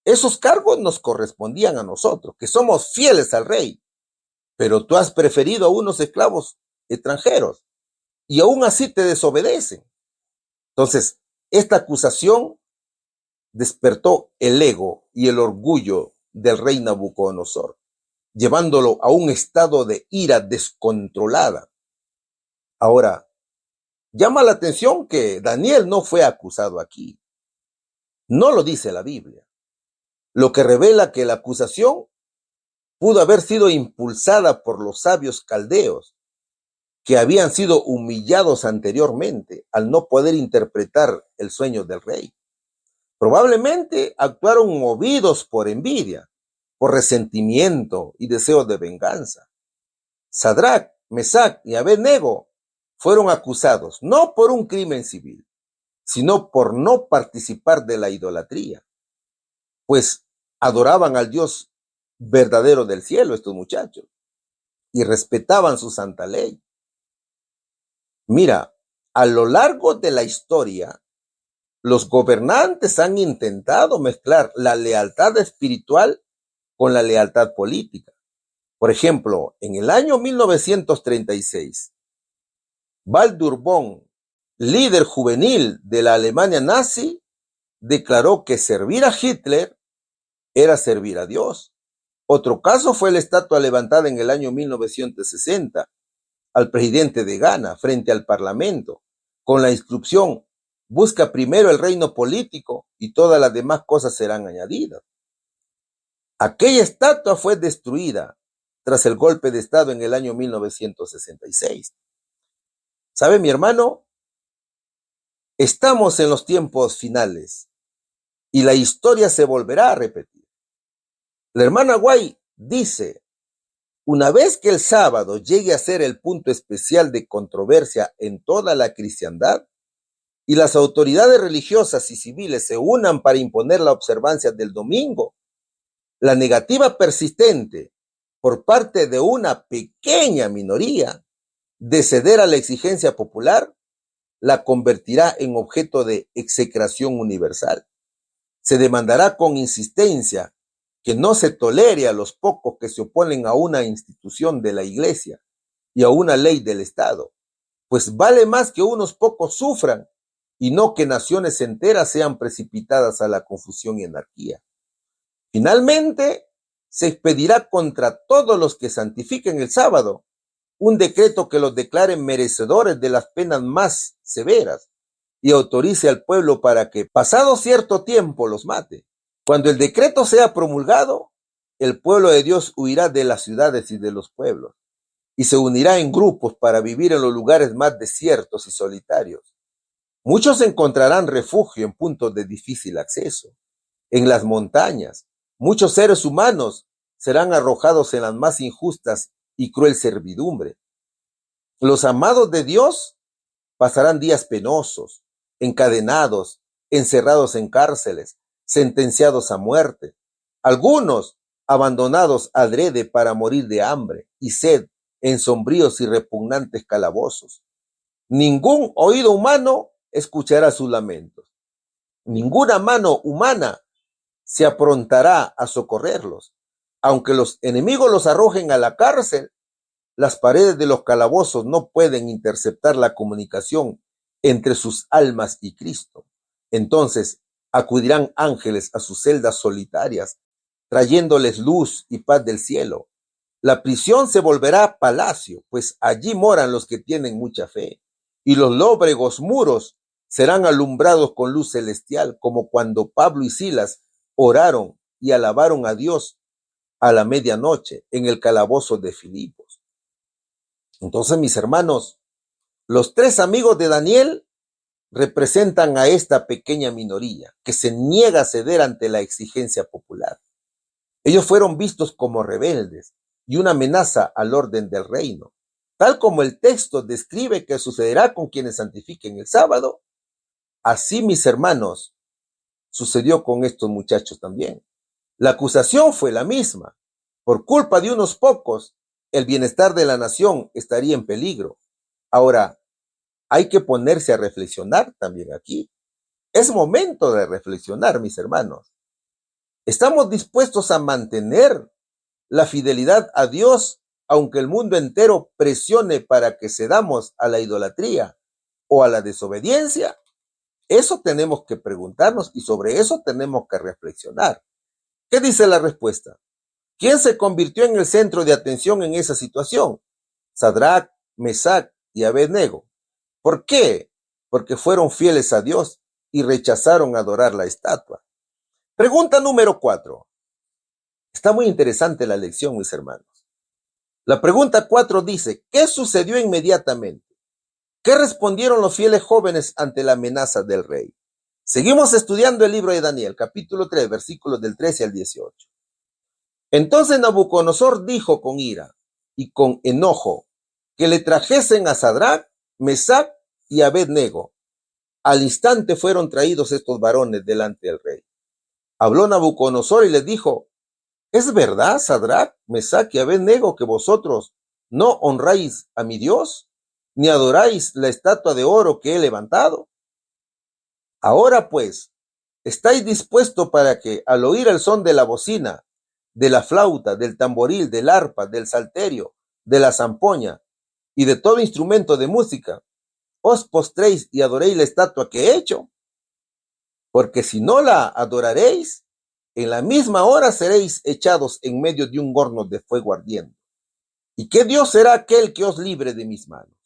Speaker 2: esos cargos nos correspondían a nosotros, que somos fieles al rey, pero tú has preferido a unos esclavos extranjeros y aún así te desobedecen. Entonces, esta acusación despertó el ego y el orgullo del rey Nabucodonosor, llevándolo a un estado de ira descontrolada. Ahora, llama la atención que Daniel no fue acusado aquí. No lo dice la Biblia, lo que revela que la acusación pudo haber sido impulsada por los sabios caldeos, que habían sido humillados anteriormente al no poder interpretar el sueño del rey. Probablemente actuaron movidos por envidia, por resentimiento y deseo de venganza. Sadrac, Mesac y Abednego fueron acusados no por un crimen civil, sino por no participar de la idolatría, pues adoraban al Dios verdadero del cielo estos muchachos y respetaban su santa ley. Mira, a lo largo de la historia, los gobernantes han intentado mezclar la lealtad espiritual con la lealtad política. Por ejemplo, en el año 1936, Baldur Bonn, líder juvenil de la Alemania nazi, declaró que servir a Hitler era servir a Dios. Otro caso fue la estatua levantada en el año 1960 al presidente de Ghana frente al Parlamento, con la inscripción: busca primero el reino político y todas las demás cosas serán añadidas. Aquella estatua fue destruida tras el golpe de Estado en el año 1966. ¿Sabe, mi hermano? Estamos en los tiempos finales y la historia se volverá a repetir. La hermana White dice, una vez que el sábado llegue a ser el punto especial de controversia en toda la cristiandad y las autoridades religiosas y civiles se unan para imponer la observancia del domingo, la negativa persistente por parte de una pequeña minoría de ceder a la exigencia popular la convertirá en objeto de execración universal. Se demandará con insistencia que no se tolere a los pocos que se oponen a una institución de la Iglesia y a una ley del Estado, pues vale más que unos pocos sufran y no que naciones enteras sean precipitadas a la confusión y anarquía. Finalmente, se expedirá contra todos los que santifiquen el sábado un decreto que los declare merecedores de las penas más severas y autorice al pueblo para que, pasado cierto tiempo, los mate. Cuando el decreto sea promulgado, el pueblo de Dios huirá de las ciudades y de los pueblos y se unirá en grupos para vivir en los lugares más desiertos y solitarios. Muchos encontrarán refugio en puntos de difícil acceso, en las montañas. Muchos seres humanos serán arrojados en las más injustas y cruel servidumbre. Los amados de Dios pasarán días penosos, encadenados, encerrados en cárceles, sentenciados a muerte. Algunos abandonados adrede para morir de hambre y sed en sombríos y repugnantes calabozos. Ningún oído humano escuchará sus lamentos. Ninguna mano humana se aprontará a socorrerlos. Aunque los enemigos los arrojen a la cárcel, las paredes de los calabozos no pueden interceptar la comunicación entre sus almas y Cristo. Entonces acudirán ángeles a sus celdas solitarias, trayéndoles luz y paz del cielo. La prisión se volverá palacio, pues allí moran los que tienen mucha fe, y los lóbregos muros serán alumbrados con luz celestial, como cuando Pablo y Silas oraron y alabaron a Dios a la medianoche en el calabozo de Filipos. Entonces, mis hermanos, los tres amigos de Daniel representan a esta pequeña minoría que se niega a ceder ante la exigencia popular. Ellos fueron vistos como rebeldes y una amenaza al orden del reino. Tal como el texto describe que sucederá con quienes santifiquen el sábado, así, mis hermanos, sucedió con estos muchachos también. La acusación fue la misma. Por culpa de unos pocos, el bienestar de la nación estaría en peligro. Ahora, hay que ponerse a reflexionar también aquí. Es momento de reflexionar, mis hermanos. ¿Estamos dispuestos a mantener la fidelidad a Dios, aunque el mundo entero presione para que cedamos a la idolatría o a la desobediencia? Eso tenemos que preguntarnos y sobre eso tenemos que reflexionar. ¿Qué dice la respuesta? ¿Quién se convirtió en el centro de atención en esa situación? Sadrach, Mesach y Abednego. ¿Por qué? Porque fueron fieles a Dios y rechazaron adorar la estatua. Pregunta número 4. Está muy interesante la lección, mis hermanos. La pregunta 4 dice, ¿qué sucedió inmediatamente? ¿Qué respondieron los fieles jóvenes ante la amenaza del rey? Seguimos estudiando el libro de Daniel, capítulo 3, versículos del 13 al 18. Entonces Nabucodonosor dijo con ira y con enojo que le trajesen a Sadrach, Mesach y Abednego. Al instante fueron traídos estos varones delante del rey. Habló Nabucodonosor y les dijo, ¿es verdad, Sadrach, Mesach y Abednego, que vosotros no honráis a mi Dios, ni adoráis la estatua de oro que he levantado? Ahora pues, ¿estáis dispuestos para que, al oír el son de la bocina, de la flauta, del tamboril, del arpa, del salterio, de la zampoña y de todo instrumento de música, os postréis y adoréis la estatua que he hecho? Porque si no la adoraréis, en la misma hora seréis echados en medio de un horno de fuego ardiendo. ¿Y qué Dios será aquel que os libre de mis manos?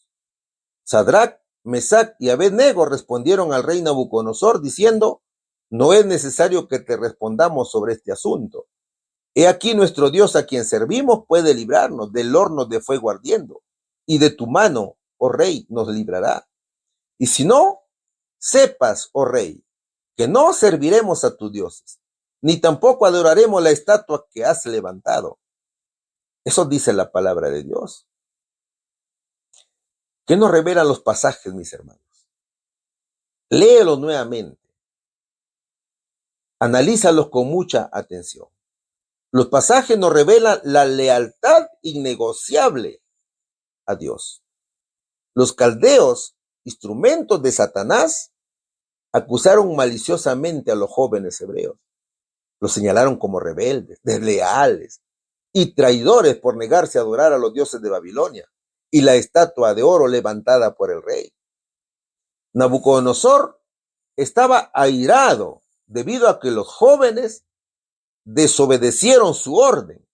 Speaker 2: Sadrach, Mesach y Abednego respondieron al rey Nabucodonosor diciendo, no es necesario que te respondamos sobre este asunto. He aquí nuestro Dios a quien servimos puede librarnos del horno de fuego ardiendo, y de tu mano, oh rey, nos librará. Y si no, sepas, oh rey, que no serviremos a tus dioses, ni tampoco adoraremos la estatua que has levantado. Eso dice la palabra de Dios. ¿Qué nos revelan los pasajes, mis hermanos? Léelos nuevamente. Analízalos con mucha atención. Los pasajes nos revelan la lealtad innegociable a Dios. Los caldeos, instrumentos de Satanás, acusaron maliciosamente a los jóvenes hebreos. Los señalaron como rebeldes, desleales y traidores por negarse a adorar a los dioses de Babilonia y la estatua de oro levantada por el rey. Nabucodonosor estaba airado debido a que los jóvenes desobedecieron su orden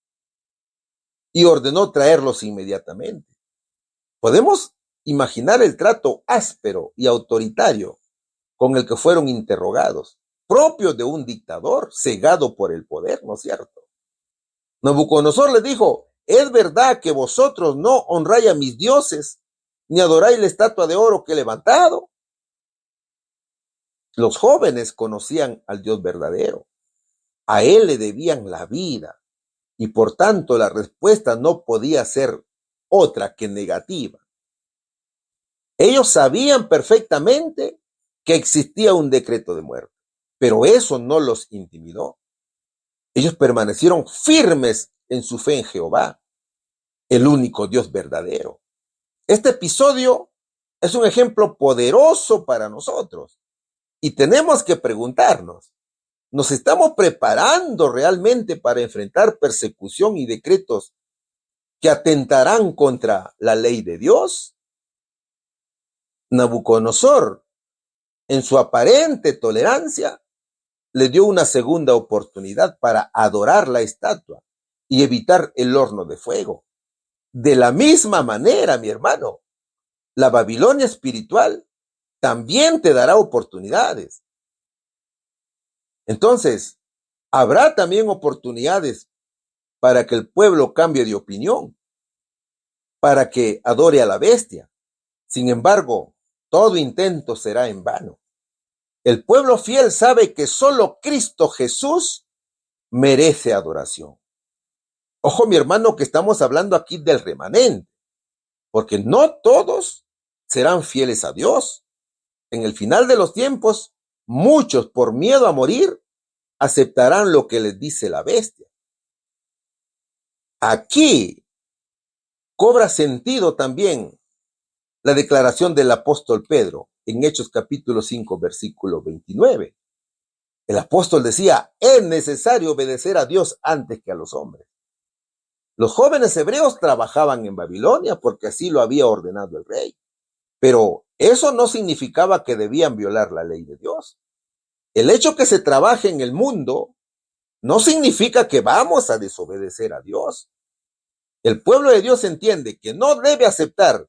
Speaker 2: y ordenó traerlos inmediatamente. Podemos imaginar el trato áspero y autoritario con el que fueron interrogados, propio de un dictador cegado por el poder, ¿no es cierto? Nabucodonosor le dijo, ¿es verdad que vosotros no honráis a mis dioses, ni adoráis la estatua de oro que he levantado? Los jóvenes conocían al Dios verdadero. A él le debían la vida y por tanto la respuesta no podía ser otra que negativa. Ellos sabían perfectamente que existía un decreto de muerte, pero eso no los intimidó. Ellos permanecieron firmes en su fe en Jehová, el único Dios verdadero. Este episodio es un ejemplo poderoso para nosotros y tenemos que preguntarnos, ¿nos estamos preparando realmente para enfrentar persecución y decretos que atentarán contra la ley de Dios? Nabucodonosor, en su aparente tolerancia, le dio una segunda oportunidad para adorar la estatua y evitar el horno de fuego. De la misma manera, mi hermano, la Babilonia espiritual también te dará oportunidades. Entonces, habrá también oportunidades para que el pueblo cambie de opinión, para que adore a la bestia. Sin embargo, todo intento será en vano. El pueblo fiel sabe que solo Cristo Jesús merece adoración. Ojo, mi hermano, que estamos hablando aquí del remanente. porque no todos serán fieles a Dios. En el final de los tiempos, muchos por miedo a morir aceptarán lo que les dice la bestia. Aquí cobra sentido también la declaración del apóstol Pedro en Hechos capítulo 5, versículo 29. El apóstol decía, es necesario obedecer a Dios antes que a los hombres. Los jóvenes hebreos trabajaban en Babilonia porque así lo había ordenado el rey. Pero eso no significaba que debían violar la ley de Dios. El hecho que se trabaje en el mundo no significa que vamos a desobedecer a Dios. El pueblo de Dios entiende que no debe aceptar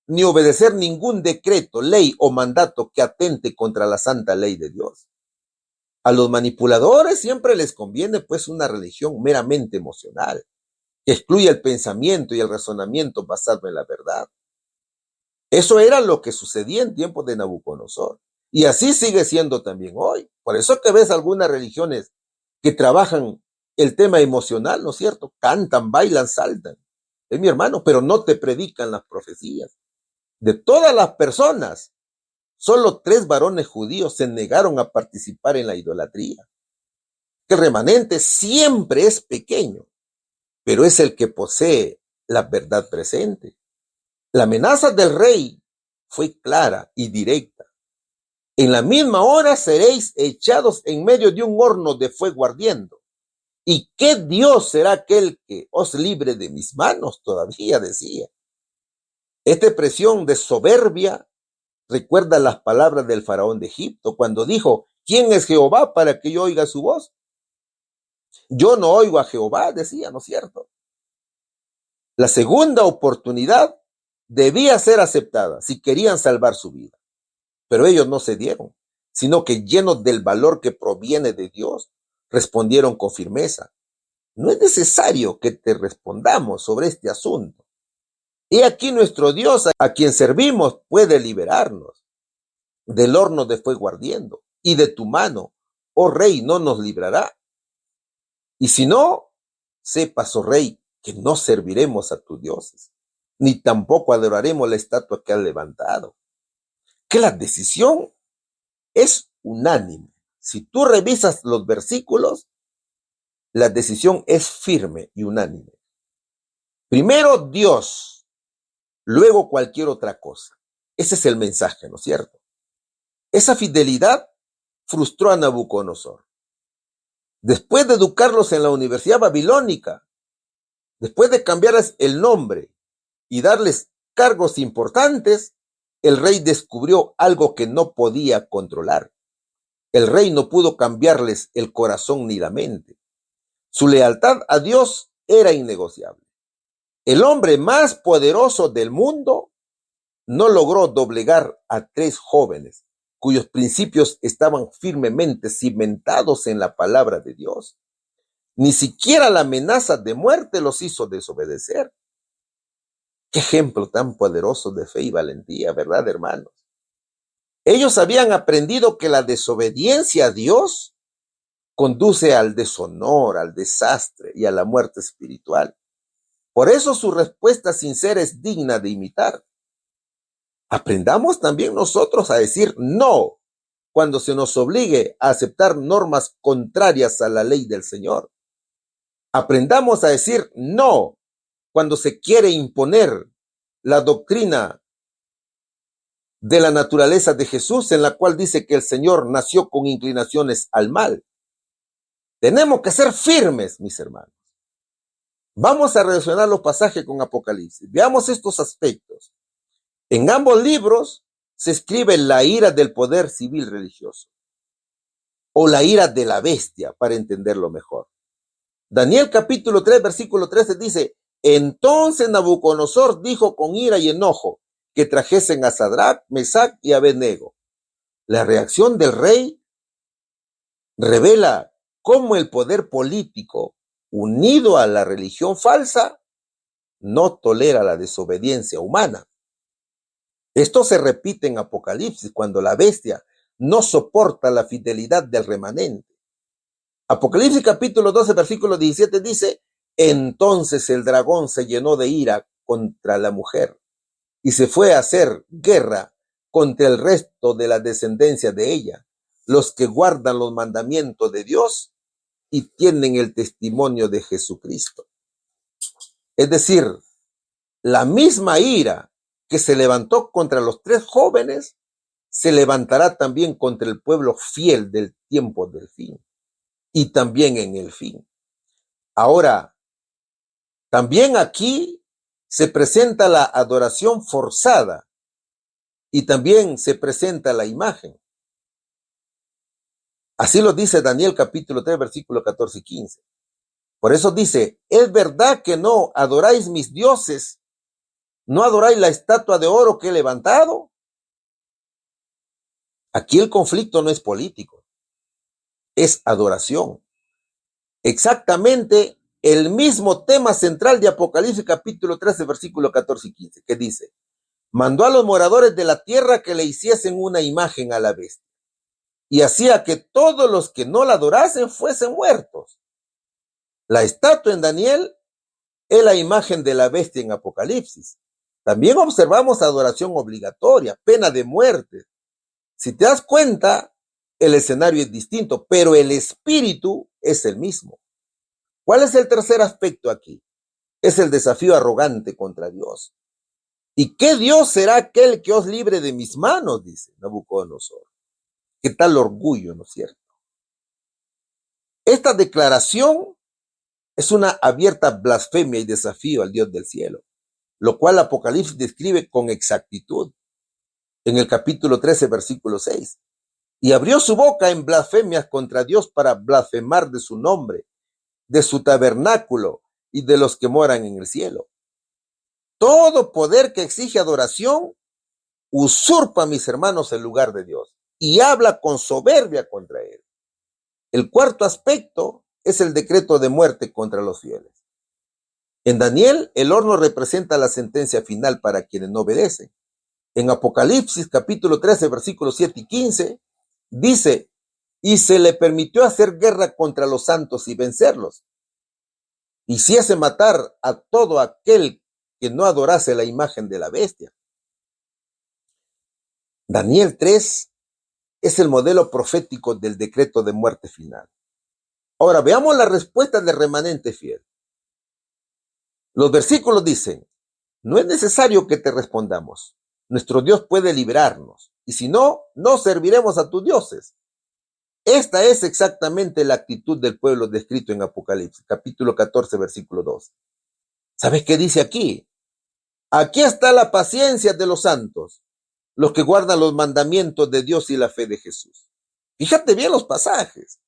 Speaker 2: ni obedecer ningún decreto, ley o mandato que atente contra la santa ley de Dios. A los manipuladores siempre les conviene pues una religión meramente emocional, que excluye el pensamiento y el razonamiento basado en la verdad. Eso era lo que sucedía en tiempos de Nabucodonosor. Y así sigue siendo también hoy. Por eso que ves algunas religiones que trabajan el tema emocional, ¿no es cierto? Cantan, bailan, saltan. Es mi hermano, pero no te predican las profecías. De todas las personas, solo 3 varones judíos se negaron a participar en la idolatría. El remanente siempre es pequeño, pero es el que posee la verdad presente. La amenaza del rey fue clara y directa. En la misma hora seréis echados en medio de un horno de fuego ardiendo. ¿Y qué Dios será aquel que os libre de mis manos? Todavía decía. Esta expresión de soberbia recuerda las palabras del faraón de Egipto cuando dijo, ¿quién es Jehová para que yo oiga su voz? Yo no oigo a Jehová, decía, ¿no es cierto? La segunda oportunidad debía ser aceptada si querían salvar su vida. Pero ellos no cedieron, sino que llenos del valor que proviene de Dios, respondieron con firmeza. No es necesario que te respondamos sobre este asunto. He aquí nuestro Dios, a quien servimos, puede liberarnos del horno de fuego ardiendo, y de tu mano, oh rey, no nos librará. Y si no, sepas, oh rey, que no serviremos a tus dioses, ni tampoco adoraremos la estatua que has levantado. Que la decisión es unánime. Si tú revisas los versículos, la decisión es firme y unánime. Primero Dios, luego cualquier otra cosa. Ese es el mensaje, ¿no es cierto? Esa fidelidad frustró a Nabucodonosor. Después de educarlos en la Universidad Babilónica, después de cambiarles el nombre y darles cargos importantes, el rey descubrió algo que no podía controlar. El rey no pudo cambiarles el corazón ni la mente. Su lealtad a Dios era innegociable. El hombre más poderoso del mundo no logró doblegar a 3 jóvenes cuyos principios estaban firmemente cimentados en la palabra de Dios. Ni siquiera la amenaza de muerte los hizo desobedecer. Qué ejemplo tan poderoso de fe y valentía, ¿verdad, hermanos? Ellos habían aprendido que la desobediencia a Dios conduce al deshonor, al desastre y a la muerte espiritual. Por eso su respuesta sincera es digna de imitar. Aprendamos también nosotros a decir no cuando se nos obligue a aceptar normas contrarias a la ley del Señor. Aprendamos a decir no cuando se quiere imponer la doctrina de la naturaleza de Jesús, en la cual dice que el Señor nació con inclinaciones al mal. Tenemos que ser firmes, mis hermanos. Vamos a relacionar los pasajes con Apocalipsis. Veamos estos aspectos. En ambos libros se escribe la ira del poder civil religioso, o la ira de la bestia, para entenderlo mejor. Daniel capítulo 3, versículo 13 dice, entonces Nabucodonosor dijo con ira y enojo que trajesen a Sadrach, Mesach y Abednego. La reacción del rey revela cómo el poder político, unido a la religión falsa, no tolera la desobediencia humana. Esto se repite en Apocalipsis cuando la bestia no soporta la fidelidad del remanente. Apocalipsis capítulo 12, versículo 17 dice, entonces el dragón se llenó de ira contra la mujer y se fue a hacer guerra contra el resto de la descendencia de ella, los que guardan los mandamientos de Dios y tienen el testimonio de Jesucristo. Es decir, la misma ira que se levantó contra los 3 jóvenes, se levantará también contra el pueblo fiel del tiempo del fin y también en el fin. Ahora, también aquí se presenta la adoración forzada y también se presenta la imagen. Así lo dice Daniel capítulo 3, versículos 14 y 15. Por eso dice, es verdad que no adoráis mis dioses, no adoráis la estatua de oro que he levantado. Aquí el conflicto no es político, es adoración. Exactamente el mismo tema central de Apocalipsis capítulo 13, versículos 14 y 15, que dice, mandó a los moradores de la tierra que le hiciesen una imagen a la bestia, y hacía que todos los que no la adorasen fuesen muertos. La estatua en Daniel es la imagen de la bestia en Apocalipsis. También observamos adoración obligatoria, pena de muerte. Si te das cuenta, el escenario es distinto, pero el espíritu es el mismo. ¿Cuál es el tercer aspecto aquí? Es el desafío arrogante contra Dios. ¿Y qué Dios será aquel que os libre de mis manos? Dice Nabucodonosor. ¿Qué tal orgullo, no es cierto? Esta declaración es una abierta blasfemia y desafío al Dios del cielo, lo cual Apocalipsis describe con exactitud en el capítulo 13, versículo 6. Y abrió su boca en blasfemias contra Dios para blasfemar de su nombre, de su tabernáculo y de los que moran en el cielo. Todo poder que exige adoración usurpa, mis hermanos, el lugar de Dios y habla con soberbia contra él. El cuarto aspecto es el decreto de muerte contra los fieles. En Daniel, el horno representa la sentencia final para quienes no obedecen. En Apocalipsis, capítulo 13, versículos 7 y 15, dice, y se le permitió hacer guerra contra los santos y vencerlos. Hiciese matar a todo aquel que no adorase la imagen de la bestia. Daniel 3 es el modelo profético del decreto de muerte final. Ahora veamos la respuesta del remanente fiel. Los versículos dicen, no es necesario que te respondamos. Nuestro Dios puede librarnos, y si no, no serviremos a tus dioses. Esta es exactamente la actitud del pueblo descrito en Apocalipsis, capítulo 14, versículo 2. ¿Sabes qué dice aquí? Aquí está la paciencia de los santos, los que guardan los mandamientos de Dios y la fe de Jesús. Fíjate bien los pasajes.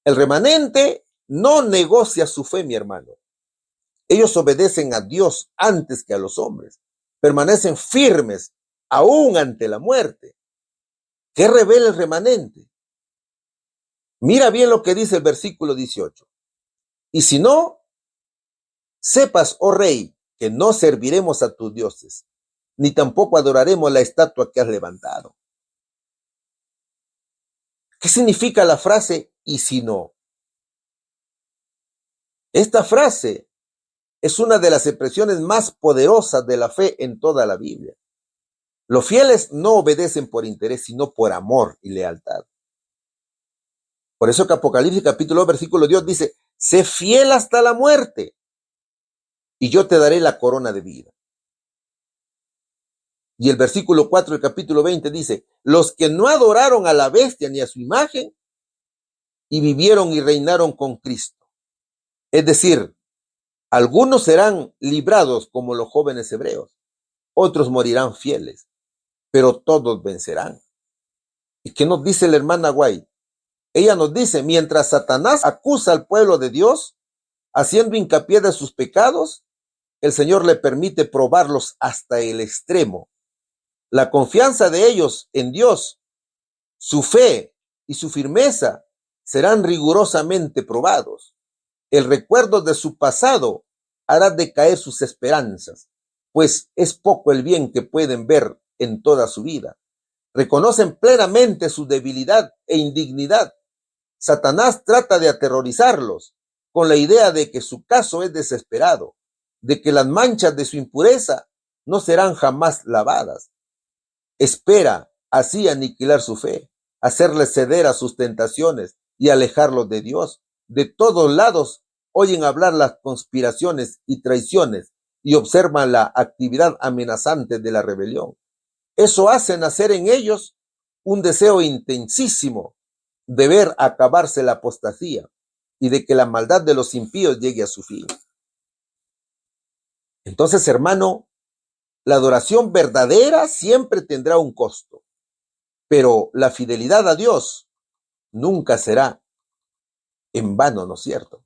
Speaker 2: El remanente no negocia su fe, mi hermano. Ellos obedecen a Dios antes que a los hombres. Permanecen firmes aún ante la muerte. ¿Qué revela el remanente? Mira bien lo que dice el versículo 18. Y si no, sepas, oh rey, que no serviremos a tus dioses, ni tampoco adoraremos la estatua que has levantado. ¿Qué significa la frase y si no? Esta frase es una de las expresiones más poderosas de la fe en toda la Biblia. Los fieles no obedecen por interés, sino por amor y lealtad. Por eso que Apocalipsis capítulo 2, versículo 10 dice, sé fiel hasta la muerte y yo te daré la corona de vida. Y el versículo 4 del capítulo 20 dice, los que no adoraron a la bestia ni a su imagen y vivieron y reinaron con Cristo. Es decir, algunos serán librados como los jóvenes hebreos, otros morirán fieles, pero todos vencerán. ¿Y qué nos dice la hermana White? Ella nos dice, mientras Satanás acusa al pueblo de Dios, haciendo hincapié de sus pecados, el Señor le permite probarlos hasta el extremo. La confianza de ellos en Dios, su fe y su firmeza serán rigurosamente probados. El recuerdo de su pasado hará decaer sus esperanzas, pues es poco el bien que pueden ver en toda su vida. Reconocen plenamente su debilidad e indignidad. Satanás trata de aterrorizarlos con la idea de que su caso es desesperado, de que las manchas de su impureza no serán jamás lavadas. Espera así aniquilar su fe, hacerle ceder a sus tentaciones y alejarlos de Dios. De todos lados oyen hablar las conspiraciones y traiciones y observan la actividad amenazante de la rebelión. Eso hace nacer en ellos un deseo intensísimo de ver acabarse la apostasía y de que la maldad de los impíos llegue a su fin. Entonces, hermano, la adoración verdadera siempre tendrá un costo, pero la fidelidad a Dios nunca será en vano, ¿no es cierto?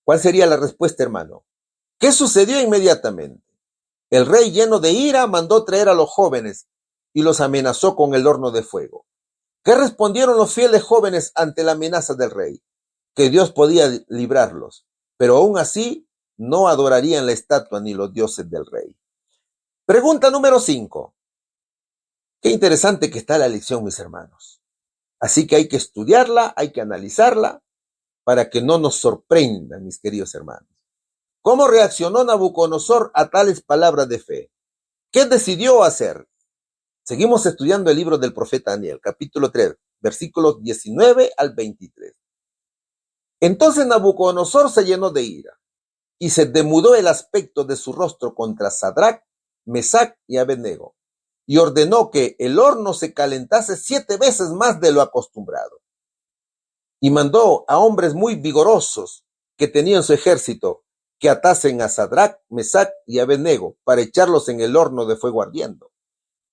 Speaker 2: ¿Cuál sería la respuesta, hermano? ¿Qué sucedió inmediatamente? El rey, lleno de ira, mandó traer a los jóvenes y los amenazó con el horno de fuego. ¿Qué respondieron los fieles jóvenes ante la amenaza del rey? Que Dios podía librarlos, pero aún así no adorarían la estatua ni los dioses del rey. Pregunta número 5. Qué interesante que está la lección, mis hermanos. Así que hay que estudiarla, hay que analizarla para que no nos sorprenda, mis queridos hermanos. ¿Cómo reaccionó Nabucodonosor a tales palabras de fe? ¿Qué decidió hacer? Seguimos estudiando el libro del profeta Daniel, capítulo 3, versículos 19 al 23. Entonces Nabucodonosor se llenó de ira y se demudó el aspecto de su rostro contra Sadrach, Mesach y Abednego, y ordenó que el horno se calentase 7 veces más de lo acostumbrado. Y mandó a hombres muy vigorosos que tenían su ejército que atasen a Sadrach, Mesach y Abednego para echarlos en el horno de fuego ardiendo.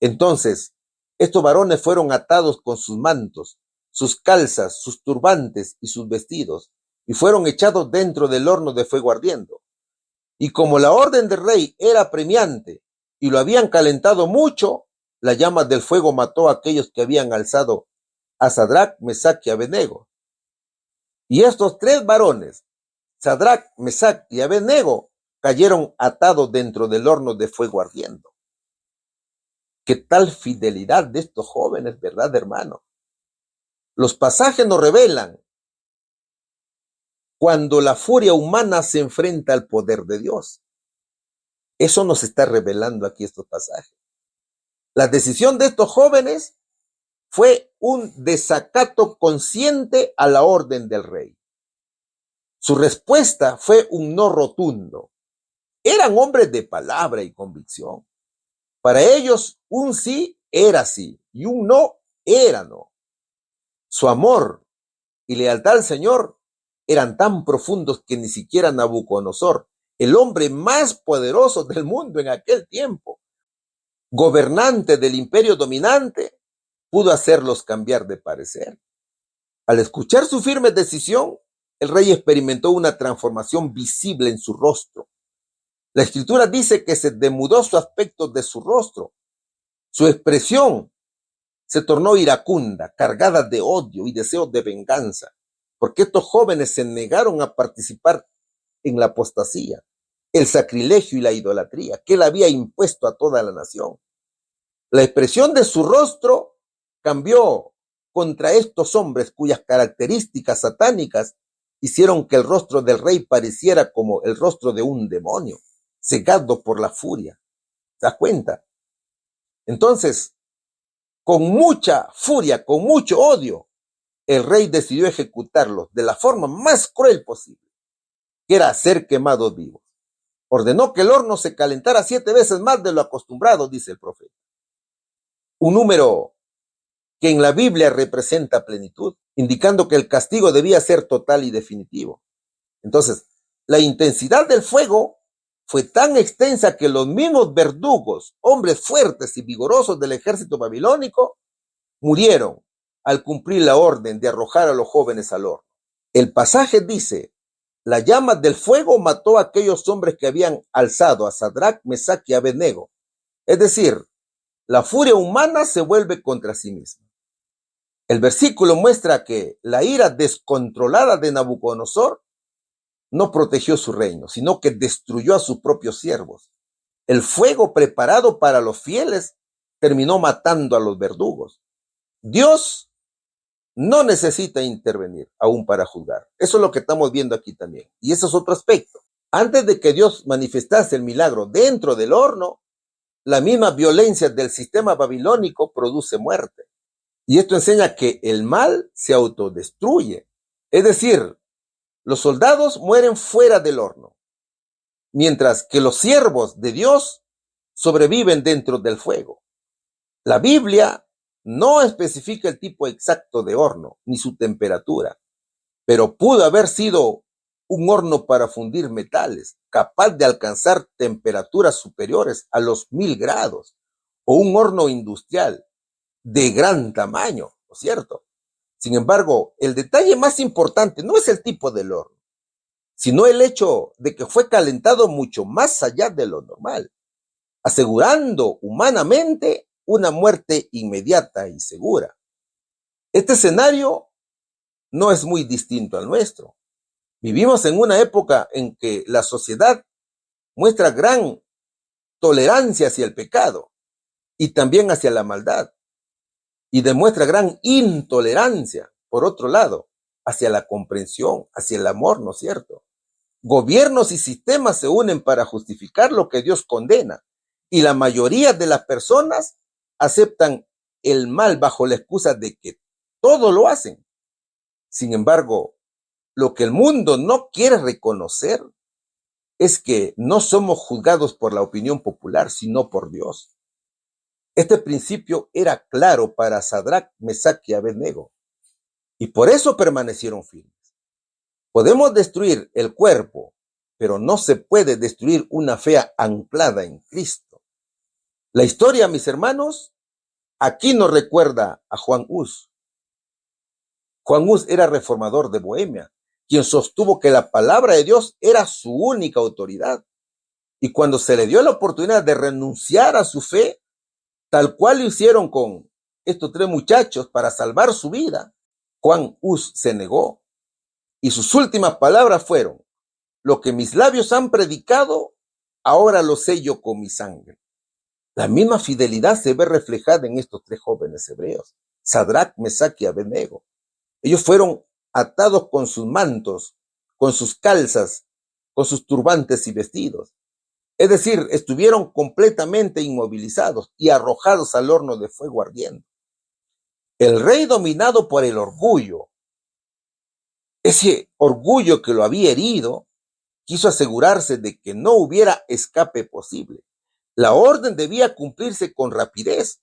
Speaker 2: Entonces, estos varones fueron atados con sus mantos, sus calzas, sus turbantes y sus vestidos, y fueron echados dentro del horno de fuego ardiendo. Y como la orden del rey era apremiante y lo habían calentado mucho, la llama del fuego mató a aquellos que habían alzado a Sadrach, Mesach y Abednego. Y estos 3 varones, Sadrach, Mesach y Abednego, cayeron atados dentro del horno de fuego ardiendo. ¿Qué tal fidelidad de estos jóvenes, verdad, hermano? Los pasajes nos revelan cuando la furia humana se enfrenta al poder de Dios. Eso nos está revelando aquí estos pasajes. La decisión de estos jóvenes fue un desacato consciente a la orden del rey. Su respuesta fue un no rotundo. Eran hombres de palabra y convicción. Para ellos, un sí era sí y un no era no. Su amor y lealtad al Señor eran tan profundos que ni siquiera Nabucodonosor, el hombre más poderoso del mundo en aquel tiempo, gobernante del imperio dominante, pudo hacerlos cambiar de parecer. Al escuchar su firme decisión, el rey experimentó una transformación visible en su rostro. La escritura dice que se demudó su aspecto de su rostro. Su expresión se tornó iracunda, cargada de odio y deseos de venganza, porque estos jóvenes se negaron a participar en la apostasía, el sacrilegio y la idolatría que él había impuesto a toda la nación. La expresión de su rostro cambió contra estos hombres cuyas características satánicas hicieron que el rostro del rey pareciera como el rostro de un demonio, cegado por la furia. ¿Se das cuenta? Entonces, con mucha furia, con mucho odio, el rey decidió ejecutarlos de la forma más cruel posible, que era ser quemados vivos. Ordenó que el horno se calentara 7 veces más de lo acostumbrado, dice el profeta. Un número que en la Biblia representa plenitud, indicando que el castigo debía ser total y definitivo. Entonces, la intensidad del fuego fue tan extensa que los mismos verdugos, hombres fuertes y vigorosos del ejército babilónico, murieron al cumplir la orden de arrojar a los jóvenes al horno. El pasaje dice: la llama del fuego mató a aquellos hombres que habían alzado a Sadrach, Mesach y Abednego. Es decir, la furia humana se vuelve contra sí misma. El versículo muestra que la ira descontrolada de Nabucodonosor no protegió su reino, sino que destruyó a sus propios siervos. El fuego preparado para los fieles terminó matando a los verdugos. Dios no necesita intervenir aún para juzgar. Eso es lo que estamos viendo aquí también. Y ese es otro aspecto. Antes de que Dios manifestase el milagro dentro del horno, la misma violencia del sistema babilónico produce muerte. Y esto enseña que el mal se autodestruye. Es decir, los soldados mueren fuera del horno, mientras que los siervos de Dios sobreviven dentro del fuego. La Biblia no especifica el tipo exacto de horno ni su temperatura, pero pudo haber sido un horno para fundir metales, capaz de alcanzar temperaturas superiores a los 1000 grados, o un horno industrial de gran tamaño, ¿no es cierto? Sin embargo, el detalle más importante no es el tipo del horno, sino el hecho de que fue calentado mucho más allá de lo normal, asegurando humanamente una muerte inmediata y segura. Este escenario no es muy distinto al nuestro. Vivimos en una época en que la sociedad muestra gran tolerancia hacia el pecado y también hacia la maldad, y demuestra gran intolerancia, por otro lado, hacia la comprensión, hacia el amor, ¿no es cierto? Gobiernos y sistemas se unen para justificar lo que Dios condena, y la mayoría de las personas aceptan el mal bajo la excusa de que todo lo hacen. Sin embargo, lo que el mundo no quiere reconocer es que no somos juzgados por la opinión popular, sino por Dios. Este principio era claro para Sadrac, Mesac y Abednego, y por eso permanecieron firmes. Podemos destruir el cuerpo, pero no se puede destruir una fe anclada en Cristo. La historia, mis hermanos, aquí nos recuerda a Juan Hus. Juan Hus era reformador de Bohemia, quien sostuvo que la palabra de Dios era su única autoridad. Y cuando se le dio la oportunidad de renunciar a su fe, tal cual lo hicieron con estos 3 muchachos para salvar su vida, Juan Hus se negó. Y sus últimas palabras fueron: lo que mis labios han predicado, ahora lo sello con mi sangre. La misma fidelidad se ve reflejada en estos 3 jóvenes hebreos, Sadrac, Mesac y Abednego. Ellos fueron atados con sus mantos, con sus calzas, con sus turbantes y vestidos. Es decir, estuvieron completamente inmovilizados y arrojados al horno de fuego ardiente. El rey, dominado por el orgullo, ese orgullo que lo había herido, quiso asegurarse de que no hubiera escape posible. La orden debía cumplirse con rapidez.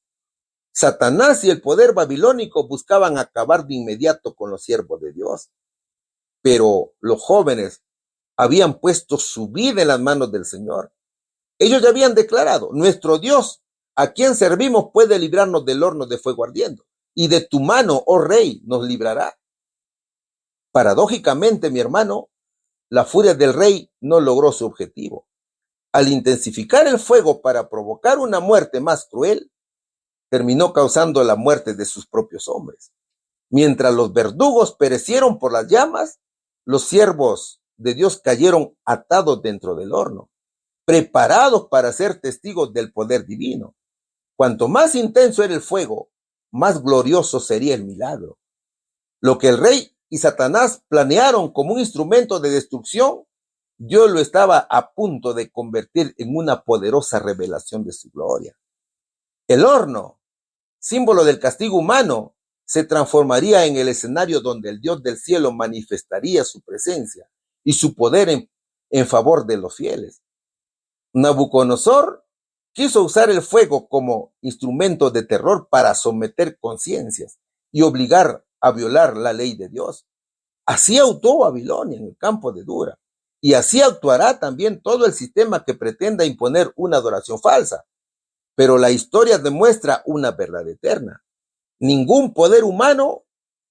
Speaker 2: Satanás y el poder babilónico buscaban acabar de inmediato con los siervos de Dios. Pero los jóvenes habían puesto su vida en las manos del Señor. Ellos ya habían declarado: nuestro Dios, a quien servimos, puede librarnos del horno de fuego ardiendo, y de tu mano, oh rey, nos librará. Paradójicamente, mi hermano, la furia del rey no logró su objetivo. Al intensificar el fuego para provocar una muerte más cruel, terminó causando la muerte de sus propios hombres. Mientras los verdugos perecieron por las llamas, los siervos de Dios cayeron atados dentro del horno, preparados para ser testigos del poder divino. Cuanto más intenso era el fuego, más glorioso sería el milagro. Lo que el rey y Satanás planearon como un instrumento de destrucción, Dios lo estaba a punto de convertir en una poderosa revelación de su gloria. El horno, símbolo del castigo humano, se transformaría en el escenario donde el Dios del cielo manifestaría su presencia y su poder en favor de los fieles. Nabucodonosor quiso usar el fuego como instrumento de terror para someter conciencias y obligar a violar la ley de Dios. Así actuó Babilonia en el campo de Dura, y así actuará también todo el sistema que pretenda imponer una adoración falsa. Pero la historia demuestra una verdad eterna. Ningún poder humano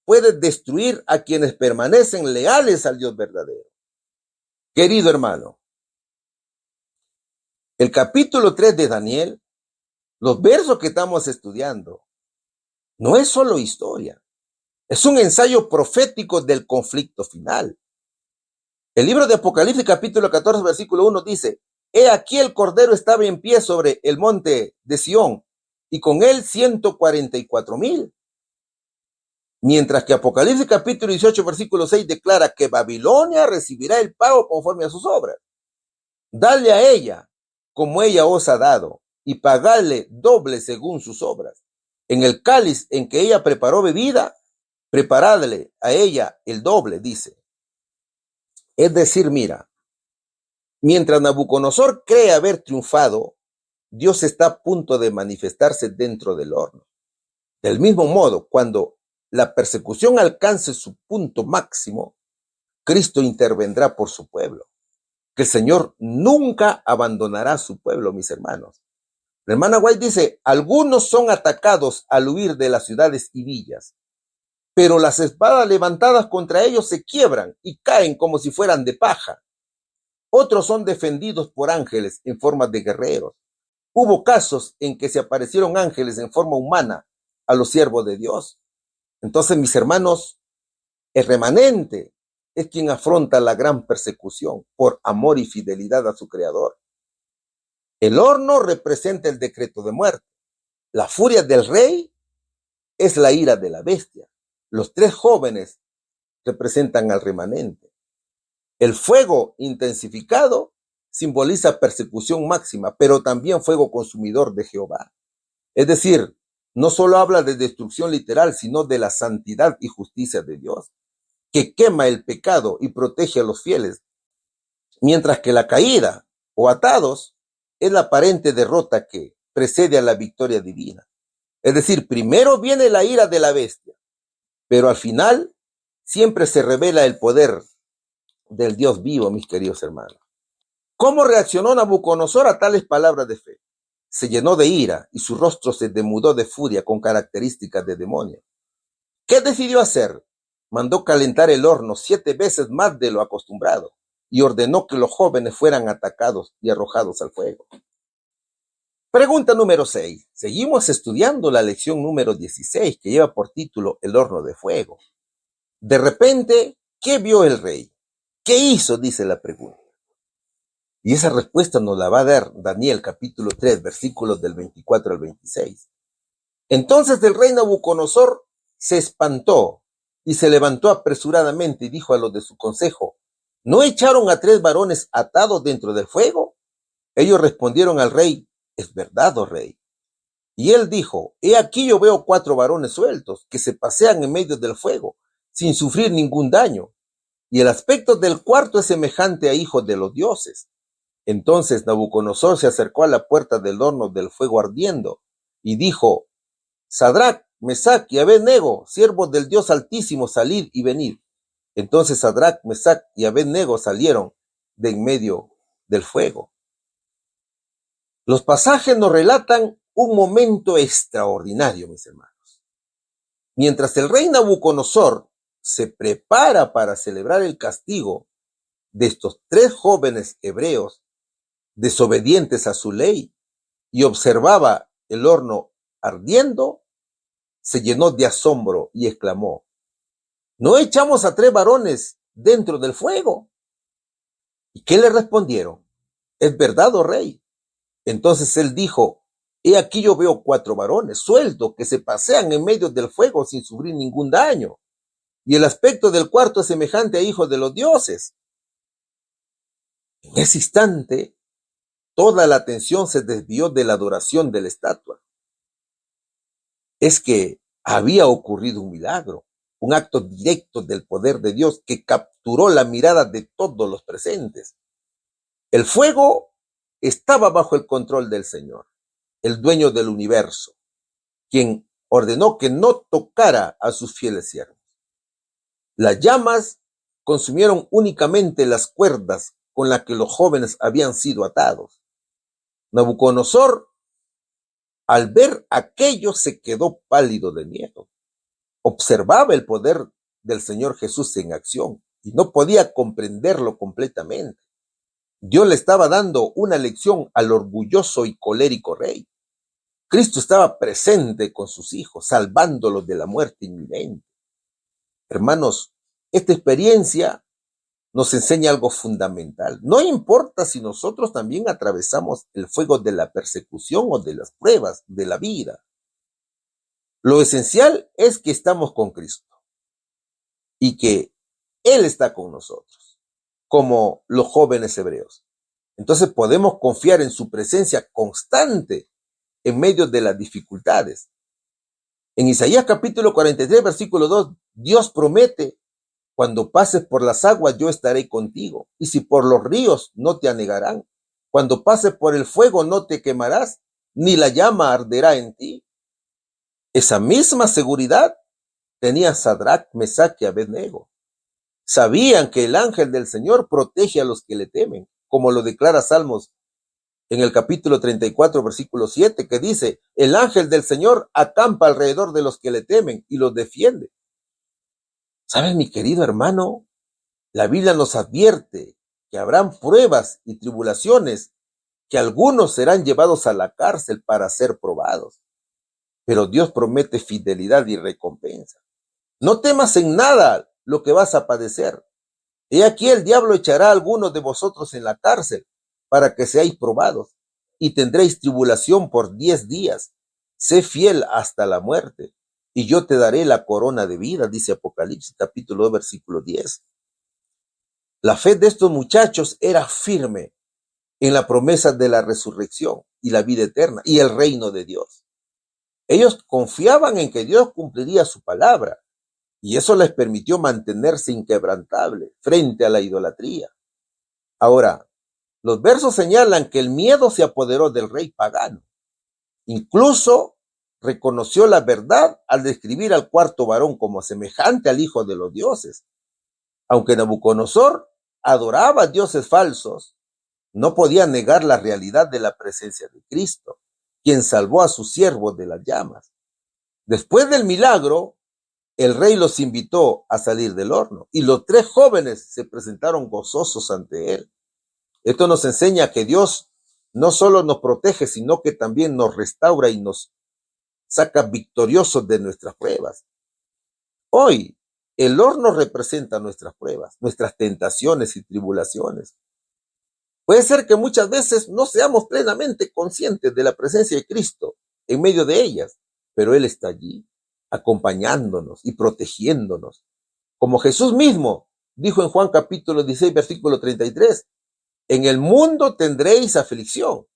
Speaker 2: puede destruir a quienes permanecen leales al Dios verdadero. Querido hermano, el capítulo 3 de Daniel, los versos que estamos estudiando, no es solo historia, es un ensayo profético del conflicto final. El libro de Apocalipsis, capítulo 14, versículo 1 dice: he aquí el Cordero estaba en pie sobre el monte de Sión, y con él 144,000. Mientras que Apocalipsis capítulo 18, versículo 6 declara que Babilonia recibirá el pago conforme a sus obras. Dale a ella como ella os ha dado, y pagadle doble según sus obras. En el cáliz en que ella preparó bebida, preparadle a ella el doble, dice. Es decir, mira, mientras Nabucodonosor cree haber triunfado, Dios está a punto de manifestarse dentro del horno. Del mismo modo, cuando la persecución alcance su punto máximo, Cristo intervendrá por su pueblo. Que el Señor nunca abandonará a su pueblo, mis hermanos. La hermana White dice, algunos son atacados al huir de las ciudades y villas, pero las espadas levantadas contra ellos se quiebran y caen como si fueran de paja. Otros son defendidos por ángeles en forma de guerreros. Hubo casos en que se aparecieron ángeles en forma humana a los siervos de Dios. Entonces, mis hermanos, el remanente es quien afronta la gran persecución por amor y fidelidad a su Creador. El horno representa el decreto de muerte. La furia del rey es la ira de la bestia. Los tres jóvenes representan al remanente. El fuego intensificado simboliza persecución máxima, pero también fuego consumidor de Jehová. Es decir, no solo habla de destrucción literal, sino de la santidad y justicia de Dios, que quema el pecado y protege a los fieles, mientras que la caída o atados es la aparente derrota que precede a la victoria divina. Es decir, primero viene la ira de la bestia, pero al final siempre se revela el poder del Dios vivo, mis queridos hermanos. ¿Cómo reaccionó Nabucodonosor a tales palabras de fe? Se llenó de ira y su rostro se demudó de furia con características de demonio. ¿Qué decidió hacer? Mandó calentar el horno 7 veces más de lo acostumbrado y ordenó que los jóvenes fueran atacados y arrojados al fuego. Pregunta número 6. Seguimos estudiando la lección número 16 que lleva por título El horno de fuego. De repente, ¿qué vio el rey? ¿Qué hizo? Dice la pregunta. Y esa respuesta nos la va a dar Daniel capítulo 3, versículos del 24 al 26. Entonces el rey Nabucodonosor se espantó y se levantó apresuradamente y dijo a los de su consejo, ¿no echaron a 3 varones atados dentro del fuego? Ellos respondieron al rey, es verdad, oh rey. Y él dijo, he aquí yo veo 4 varones sueltos que se pasean en medio del fuego sin sufrir ningún daño. Y el aspecto del cuarto es semejante a hijos de los dioses. Entonces Nabucodonosor se acercó a la puerta del horno del fuego ardiendo y dijo, Sadrach, Mesach y Abed-nego, siervos del Dios Altísimo, salid y venid. Entonces Sadrach, Mesach y Abed-nego salieron de en medio del fuego. Los pasajes nos relatan un momento extraordinario, mis hermanos. Mientras el rey Nabucodonosor se prepara para celebrar el castigo de estos 3 jóvenes hebreos desobedientes a su ley y observaba el horno ardiendo, se llenó de asombro y exclamó, ¿no echamos a 3 varones dentro del fuego? ¿Y qué le respondieron? Es verdad, oh rey. Entonces él dijo, he aquí yo veo 4 varones sueltos que se pasean en medio del fuego sin sufrir ningún daño. Y el aspecto del cuarto es semejante a hijos de los dioses. En ese instante, toda la atención se desvió de la adoración de la estatua. Es que había ocurrido un milagro, un acto directo del poder de Dios que capturó la mirada de todos los presentes. El fuego estaba bajo el control del Señor, el dueño del universo, quien ordenó que no tocara a sus fieles siervos. Las llamas consumieron únicamente las cuerdas con las que los jóvenes habían sido atados. Nabucodonosor, al ver aquello, se quedó pálido de miedo. Observaba el poder del Señor Jesús en acción y no podía comprenderlo completamente. Dios le estaba dando una lección al orgulloso y colérico rey. Cristo estaba presente con sus hijos, salvándolos de la muerte inminente. Hermanos, esta experiencia nos enseña algo fundamental. No importa si nosotros también atravesamos el fuego de la persecución o de las pruebas de la vida. Lo esencial es que estamos con Cristo y que Él está con nosotros, como los jóvenes hebreos. Entonces podemos confiar en su presencia constante en medio de las dificultades. En Isaías capítulo 43, versículo 2, Dios promete: cuando pases por las aguas, yo estaré contigo. Y si por los ríos, no te anegarán. Cuando pases por el fuego, no te quemarás, ni la llama arderá en ti. Esa misma seguridad tenía Sadrac, Mesac y Abednego. Sabían que el ángel del Señor protege a los que le temen, como lo declara Salmos en el capítulo 34, versículo 7, que dice: el ángel del Señor acampa alrededor de los que le temen y los defiende. ¿Sabes, mi querido hermano? La Biblia nos advierte que habrán pruebas y tribulaciones, que algunos serán llevados a la cárcel para ser probados. Pero Dios promete fidelidad y recompensa. No temas en nada lo que vas a padecer. He aquí el diablo echará a algunos de vosotros en la cárcel para que seáis probados, y tendréis tribulación por 10 días. Sé fiel hasta la muerte, y yo te daré la corona de vida, dice Apocalipsis capítulo 2, versículo 10. La fe de estos muchachos era firme en la promesa de la resurrección y la vida eterna y el reino de Dios. Ellos confiaban en que Dios cumpliría su palabra, y eso les permitió mantenerse inquebrantable frente a la idolatría. Ahora, los versos señalan que el miedo se apoderó del rey pagano. Incluso reconoció la verdad al describir al cuarto varón como semejante al hijo de los dioses. Aunque Nabucodonosor adoraba dioses falsos, no podía negar la realidad de la presencia de Cristo, quien salvó a sus siervos de las llamas. Después del milagro, el rey los invitó a salir del horno, y los 3 jóvenes se presentaron gozosos ante él. Esto nos enseña que Dios no solo nos protege, sino que también nos restaura y nos saca victoriosos de nuestras pruebas. Hoy, el horno representa nuestras pruebas, nuestras tentaciones y tribulaciones. Puede ser que muchas veces no seamos plenamente conscientes de la presencia de Cristo en medio de ellas, pero Él está allí, acompañándonos y protegiéndonos. Como Jesús mismo dijo en Juan capítulo 16, versículo 33, en el mundo tendréis aflicción,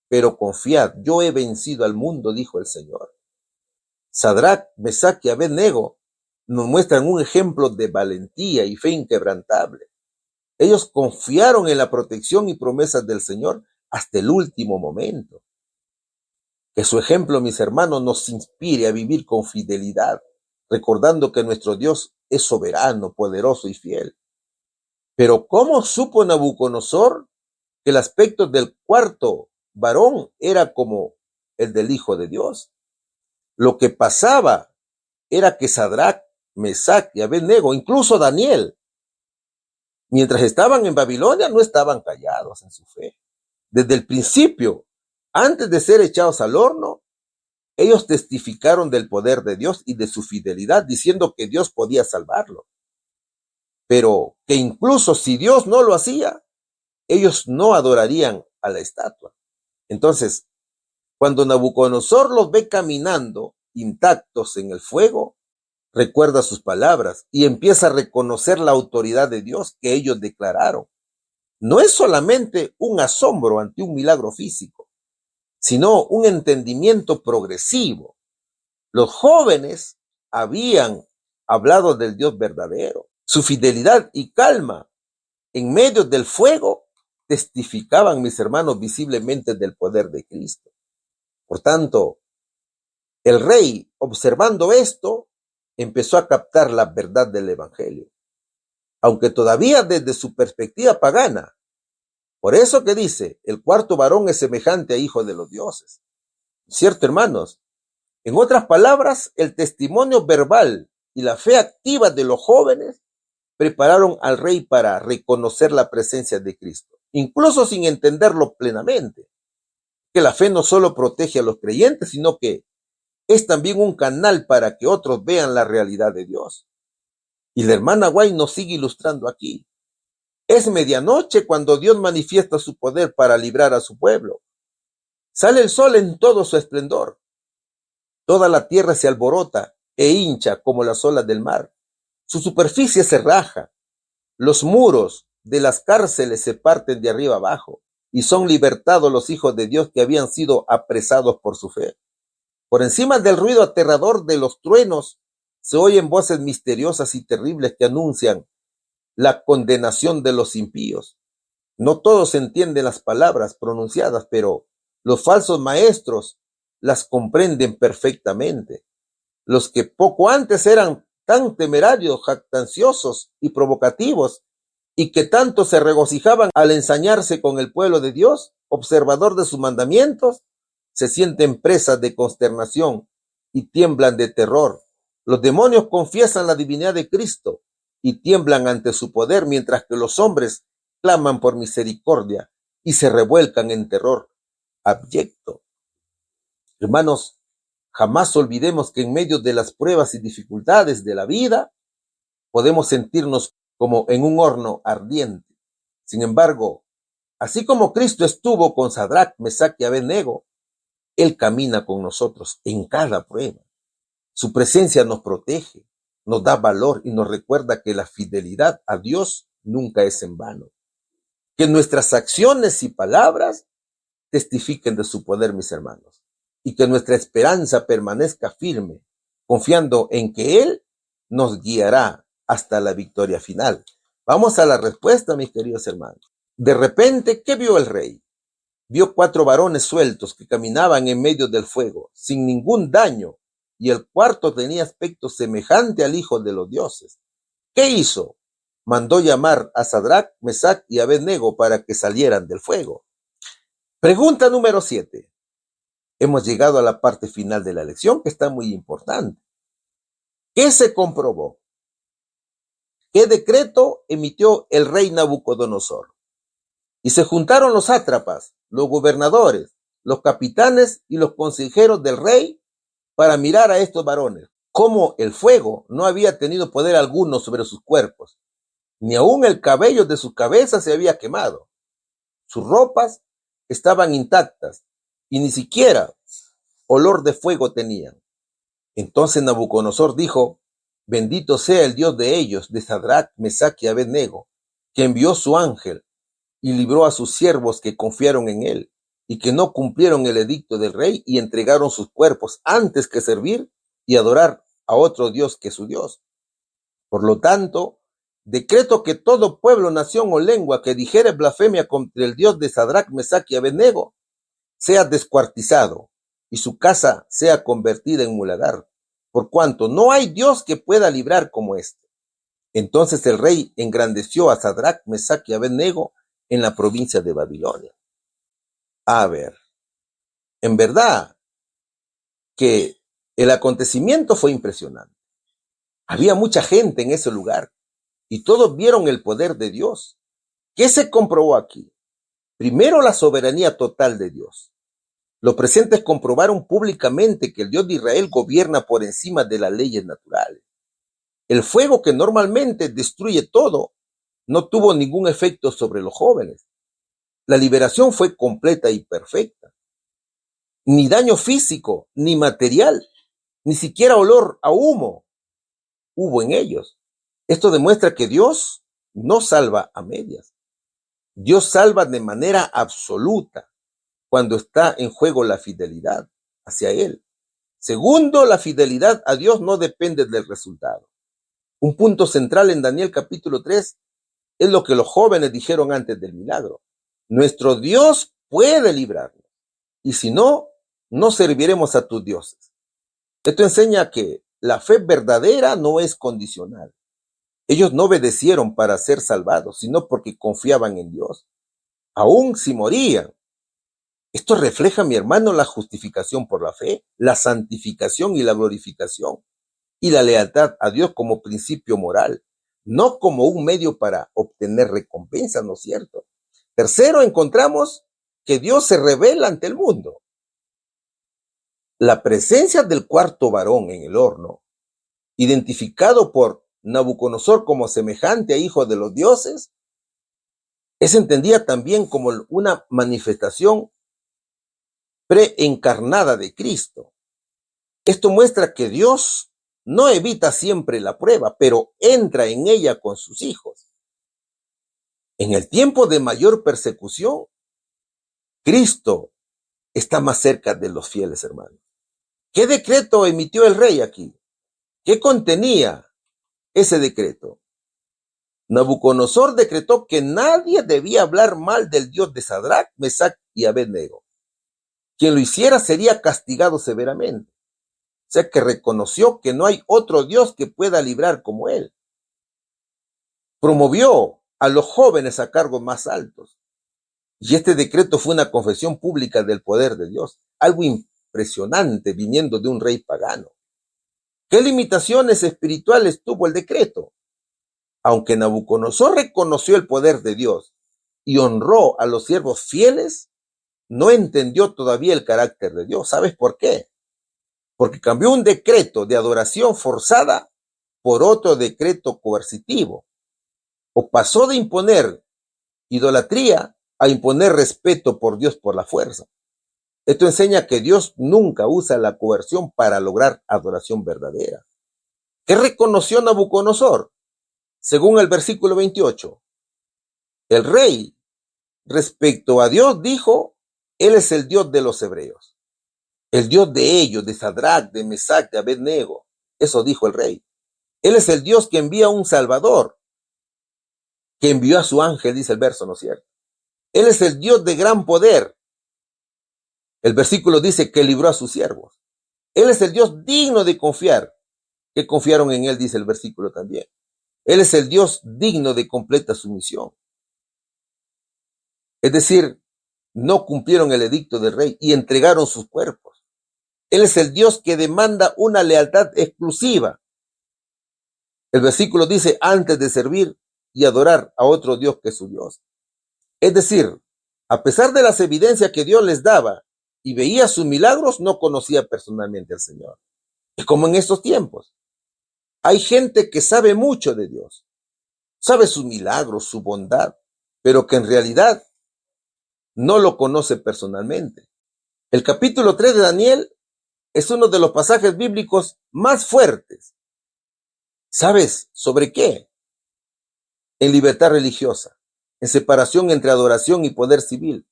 Speaker 2: pero confiad, yo he vencido al mundo, dijo el Señor. Sadrac, Mesac y Abednego nos muestran un ejemplo de valentía y fe inquebrantable. Ellos confiaron en la protección y promesas del Señor hasta el último momento. Que su ejemplo, mis hermanos, nos inspire a vivir con fidelidad, recordando que nuestro Dios es soberano, poderoso y fiel. Pero ¿cómo supo Nabucodonosor que el aspecto del cuarto varón era como el del Hijo de Dios? Lo que pasaba era que Sadrac, Mesac y Abednego, incluso Daniel, mientras estaban en Babilonia, no estaban callados en su fe. Desde el principio, antes de ser echados al horno, ellos testificaron del poder de Dios y de su fidelidad, diciendo que Dios podía salvarlo. Pero que incluso si Dios no lo hacía, ellos no adorarían a la estatua. Entonces, cuando Nabucodonosor los ve caminando intactos en el fuego, recuerda sus palabras y empieza a reconocer la autoridad de Dios que ellos declararon. No es solamente un asombro ante un milagro físico, sino un entendimiento progresivo. Los jóvenes habían hablado del Dios verdadero. Su fidelidad y calma en medio del fuego testificaban, mis hermanos, visiblemente del poder de Cristo. Por tanto, el rey, observando esto, empezó a captar la verdad del evangelio, aunque todavía desde su perspectiva pagana. Por eso que dice, el cuarto varón es semejante a hijo de los dioses. ¿Cierto, hermanos? En otras palabras, el testimonio verbal y la fe activa de los jóvenes prepararon al rey para reconocer la presencia de Cristo, incluso sin entenderlo plenamente. Que la fe no solo protege a los creyentes, sino que es también un canal para que otros vean la realidad de Dios. Y la hermana White nos sigue ilustrando aquí. Es medianoche cuando Dios manifiesta su poder para librar a su pueblo. Sale el sol en todo su esplendor. Toda la tierra se alborota e hincha como las olas del mar. Su superficie se raja. Los muros de las cárceles se parten de arriba abajo y son libertados los hijos de Dios que habían sido apresados por su fe. Por encima del ruido aterrador de los truenos, se oyen voces misteriosas y terribles que anuncian la condenación de los impíos. No todos entienden las palabras pronunciadas, pero los falsos maestros las comprenden perfectamente. Los que poco antes eran tan temerarios, jactanciosos y provocativos, y que tanto se regocijaban al ensañarse con el pueblo de Dios, observador de sus mandamientos, se sienten presas de consternación y tiemblan de terror. Los demonios confiesan la divinidad de Cristo y tiemblan ante su poder, mientras que los hombres claman por misericordia y se revuelcan en terror abyecto. Hermanos, jamás olvidemos que en medio de las pruebas y dificultades de la vida, podemos sentirnos como en un horno ardiente. Sin embargo, así como Cristo estuvo con Sadrach, Mesach y Abednego, Él camina con nosotros en cada prueba. Su presencia nos protege, nos da valor y nos recuerda que la fidelidad a Dios nunca es en vano. Que nuestras acciones y palabras testifiquen de su poder, mis hermanos, y que nuestra esperanza permanezca firme, confiando en que Él nos guiará hasta la victoria final. Vamos a la respuesta, mis queridos hermanos. De repente, ¿qué vio el rey? Vio 4 varones sueltos que caminaban en medio del fuego, sin ningún daño, y el cuarto tenía aspecto semejante al hijo de los dioses. ¿Qué hizo? Mandó llamar a Sadrach, Mesach y Abednego para que salieran del fuego. Pregunta número 7. Hemos llegado a la parte final de la lección, que está muy importante. ¿Qué se comprobó? ¿Qué decreto emitió el rey Nabucodonosor? Y se juntaron los sátrapas, los gobernadores, los capitanes y los consejeros del rey para mirar a estos varones, cómo el fuego no había tenido poder alguno sobre sus cuerpos, ni aun el cabello de sus cabezas se había quemado. Sus ropas estaban intactas y ni siquiera olor de fuego tenían. Entonces Nabucodonosor dijo: bendito sea el Dios de ellos, de Sadrach, Mesach y Abednego, que envió su ángel y libró a sus siervos que confiaron en él y que no cumplieron el edicto del rey y entregaron sus cuerpos antes que servir y adorar a otro Dios que su Dios. Por lo tanto, decreto que todo pueblo, nación o lengua que dijere blasfemia contra el Dios de Sadrach, Mesach y Abednego sea descuartizado y su casa sea convertida en muladar, por cuanto no hay Dios que pueda librar como este. Entonces el rey engrandeció a Sadrach, Mesach y Abednego en la provincia de Babilonia. A ver, en verdad que el acontecimiento fue impresionante. Había mucha gente en ese lugar y todos vieron el poder de Dios. ¿Qué se comprobó aquí? Primero, la soberanía total de Dios. Los presentes comprobaron públicamente que el Dios de Israel gobierna por encima de las leyes naturales. El fuego, que normalmente destruye todo, no tuvo ningún efecto sobre los jóvenes. La liberación fue completa y perfecta. Ni daño físico, ni material, ni siquiera olor a humo hubo en ellos. Esto demuestra que Dios no salva a medias. Dios salva de manera absoluta cuando está en juego la fidelidad hacia Él. Segundo, la fidelidad a Dios no depende del resultado. Un punto central en Daniel capítulo 3 es lo que los jóvenes dijeron antes del milagro. Nuestro Dios puede librarnos, y si no, no serviremos a tus dioses. Esto enseña que la fe verdadera no es condicional. Ellos no obedecieron para ser salvados, sino porque confiaban en Dios, aun si morían. Esto refleja, mi hermano, la justificación por la fe, la santificación y la glorificación, y la lealtad a Dios como principio moral, no como un medio para obtener recompensa, ¿no es cierto? Tercero, encontramos que Dios se revela ante el mundo. La presencia del cuarto varón en el horno, identificado por Nabucodonosor como semejante a hijo de los dioses, es entendida también como una manifestación preencarnada de Cristo. Esto muestra que Dios no evita siempre la prueba, pero entra en ella con sus hijos. En el tiempo de mayor persecución, Cristo está más cerca de los fieles, hermanos. ¿Qué decreto emitió el rey aquí? ¿Qué contenía ese decreto? Nabucodonosor decretó que nadie debía hablar mal del Dios de Sadrach, Mesach y Abednego. Quien lo hiciera sería castigado severamente. O sea que reconoció que no hay otro Dios que pueda librar como él. Promovió a los jóvenes a cargos más altos. Y este decreto fue una confesión pública del poder de Dios. Algo impresionante viniendo de un rey pagano. ¿Qué limitaciones espirituales tuvo el decreto? Aunque Nabucodonosor reconoció el poder de Dios y honró a los siervos fieles, no entendió todavía el carácter de Dios. ¿Sabes por qué? Porque cambió un decreto de adoración forzada por otro decreto coercitivo. O pasó de imponer idolatría a imponer respeto por Dios por la fuerza. Esto enseña que Dios nunca usa la coerción para lograr adoración verdadera. ¿Qué reconoció Nabucodonosor? Según el versículo 28, el rey, respecto a Dios, dijo, Él es el Dios de los hebreos, el Dios de ellos, de Sadrach, de Mesach, de Abednego. Eso dijo el rey. Él es el Dios que envía un Salvador, que envió a su ángel, dice el verso, ¿no es cierto? Él es el Dios de gran poder. El versículo dice que libró a sus siervos. Él es el Dios digno de confiar, que confiaron en Él, dice el versículo también. Él es el Dios digno de completa sumisión. Es decir, no cumplieron el edicto del rey y entregaron sus cuerpos. Él es el Dios que demanda una lealtad exclusiva. El versículo dice, antes de servir y adorar a otro Dios que su Dios. Es decir, a pesar de las evidencias que Dios les daba y veía sus milagros, no conocía personalmente al Señor. Es como en estos tiempos. Hay gente que sabe mucho de Dios, sabe sus milagros, su bondad, pero que en realidad no lo conoce personalmente. El capítulo 3 de Daniel es uno de los pasajes bíblicos más fuertes. ¿Sabes sobre qué? En libertad religiosa, en separación entre adoración y poder civil,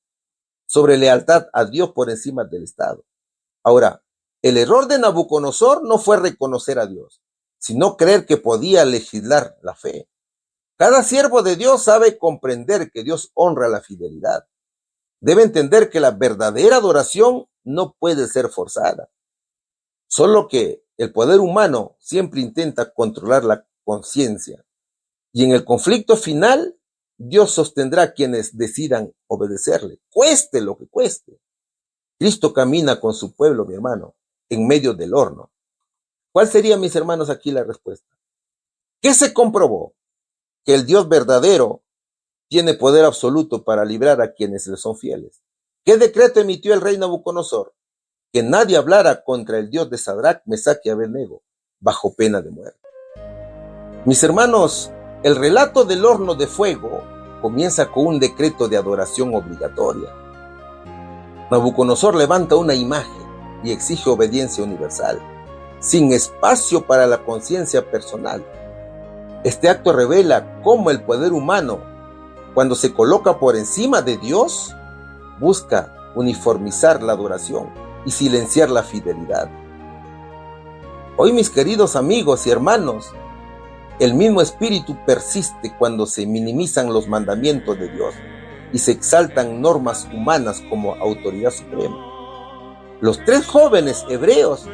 Speaker 2: sobre lealtad a Dios por encima del Estado. Ahora, el error de Nabucodonosor no fue reconocer a Dios, sino creer que podía legislar la fe. Cada siervo de Dios sabe comprender que Dios honra la fidelidad. Debe entender que la verdadera adoración no puede ser forzada. Solo que el poder humano siempre intenta controlar la conciencia. Y en el conflicto final, Dios sostendrá a quienes decidan obedecerle, cueste lo que cueste. Cristo camina con su pueblo, mi hermano, en medio del horno. ¿Cuál sería, mis hermanos, aquí la respuesta? ¿Qué se comprobó? Que el Dios verdadero tiene poder absoluto para librar a quienes le son fieles. ¿Qué decreto emitió el rey Nabucodonosor? Que nadie hablara contra el Dios de Sadrach, Mesach y Abednego, bajo pena de muerte. Mis hermanos, el relato del horno de fuego comienza con un decreto de adoración obligatoria. Nabucodonosor levanta una imagen y exige obediencia universal, sin espacio para la conciencia personal. Este acto revela cómo el poder humano, cuando se coloca por encima de Dios, busca uniformizar la adoración y silenciar la fidelidad. Hoy, mis queridos amigos y hermanos, el mismo espíritu persiste cuando se minimizan los mandamientos de Dios y se exaltan normas humanas como autoridad suprema. Los 3 jóvenes hebreos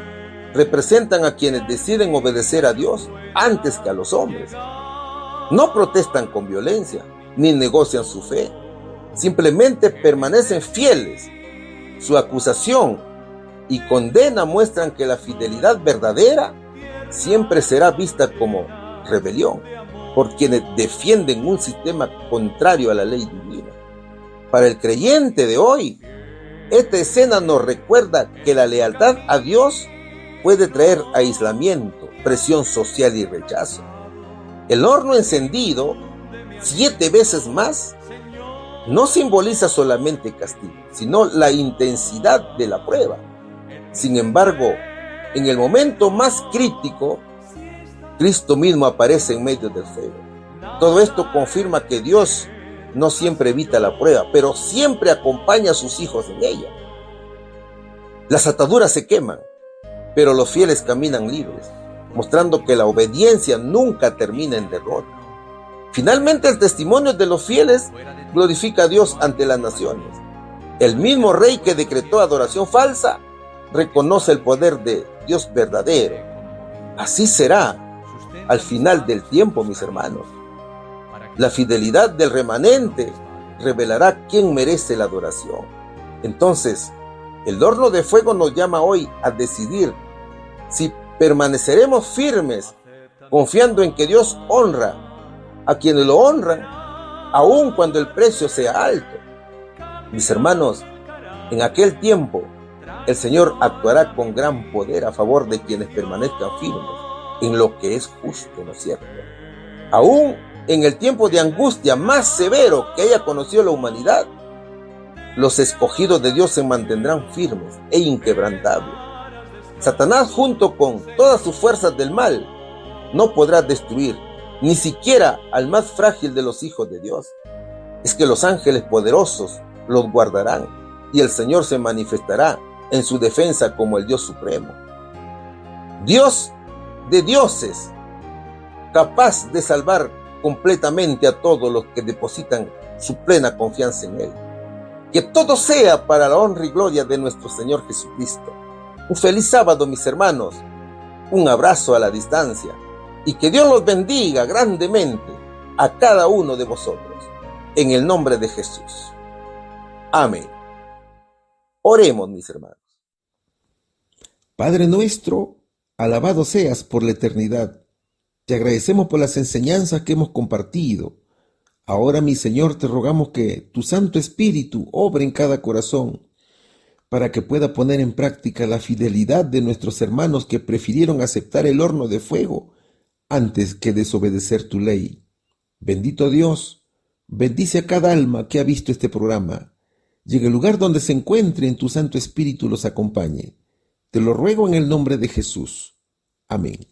Speaker 2: representan a quienes deciden obedecer a Dios antes que a los hombres. No protestan con violencia, ni negocian su fe. Simplemente permanecen fieles. Su acusación y condena muestran que la fidelidad verdadera siempre será vista como rebelión por quienes defienden un sistema contrario a la ley divina. Para el creyente de hoy, esta escena nos recuerda que la lealtad a Dios puede traer aislamiento, presión social y rechazo. El horno encendido 7 veces más no simboliza solamente castigo, sino la intensidad de la prueba. Sin embargo, en el momento más crítico, Cristo mismo aparece en medio del fuego. Todo esto confirma que Dios no siempre evita la prueba, pero siempre acompaña a sus hijos en ella. Las ataduras se queman, pero los fieles caminan libres, mostrando que la obediencia nunca termina en derrota. Finalmente, el testimonio de los fieles glorifica a Dios ante las naciones. El mismo rey que decretó adoración falsa reconoce el poder de Dios verdadero. Así será al final del tiempo, mis hermanos. La fidelidad del remanente revelará quién merece la adoración. Entonces, el horno de fuego nos llama hoy a decidir si permaneceremos firmes, confiando en que Dios honra a quienes lo honran, aun cuando el precio sea alto. Mis hermanos, en aquel tiempo, el Señor actuará con gran poder a favor de quienes permanezcan firmes en lo que es justo, ¿no es cierto? Aún en el tiempo de angustia más severo que haya conocido la humanidad, los escogidos de Dios se mantendrán firmes e inquebrantables. Satanás, junto con todas sus fuerzas del mal, no podrá destruir ni siquiera al más frágil de los hijos de Dios. Es que los ángeles poderosos los guardarán y el Señor se manifestará en su defensa como el Dios supremo. Dios de dioses, capaz de salvar completamente a todos los que depositan su plena confianza en Él. Que todo sea para la honra y gloria de nuestro Señor Jesucristo. Un feliz sábado, mis hermanos. Un abrazo a la distancia. Y que Dios los bendiga grandemente a cada uno de vosotros. En el nombre de Jesús. Amén. Oremos, mis hermanos.
Speaker 1: Padre nuestro, alabado seas por la eternidad. Te agradecemos por las enseñanzas que hemos compartido. Ahora, mi Señor, te rogamos que tu Santo Espíritu obre en cada corazón para que pueda poner en práctica la fidelidad de nuestros hermanos que prefirieron aceptar el horno de fuego antes que desobedecer tu ley. Bendito Dios, bendice a cada alma que ha visto este programa. Llegue al lugar donde se encuentren, tu Santo Espíritu los acompañe. Te lo ruego en el nombre de Jesús. Amén.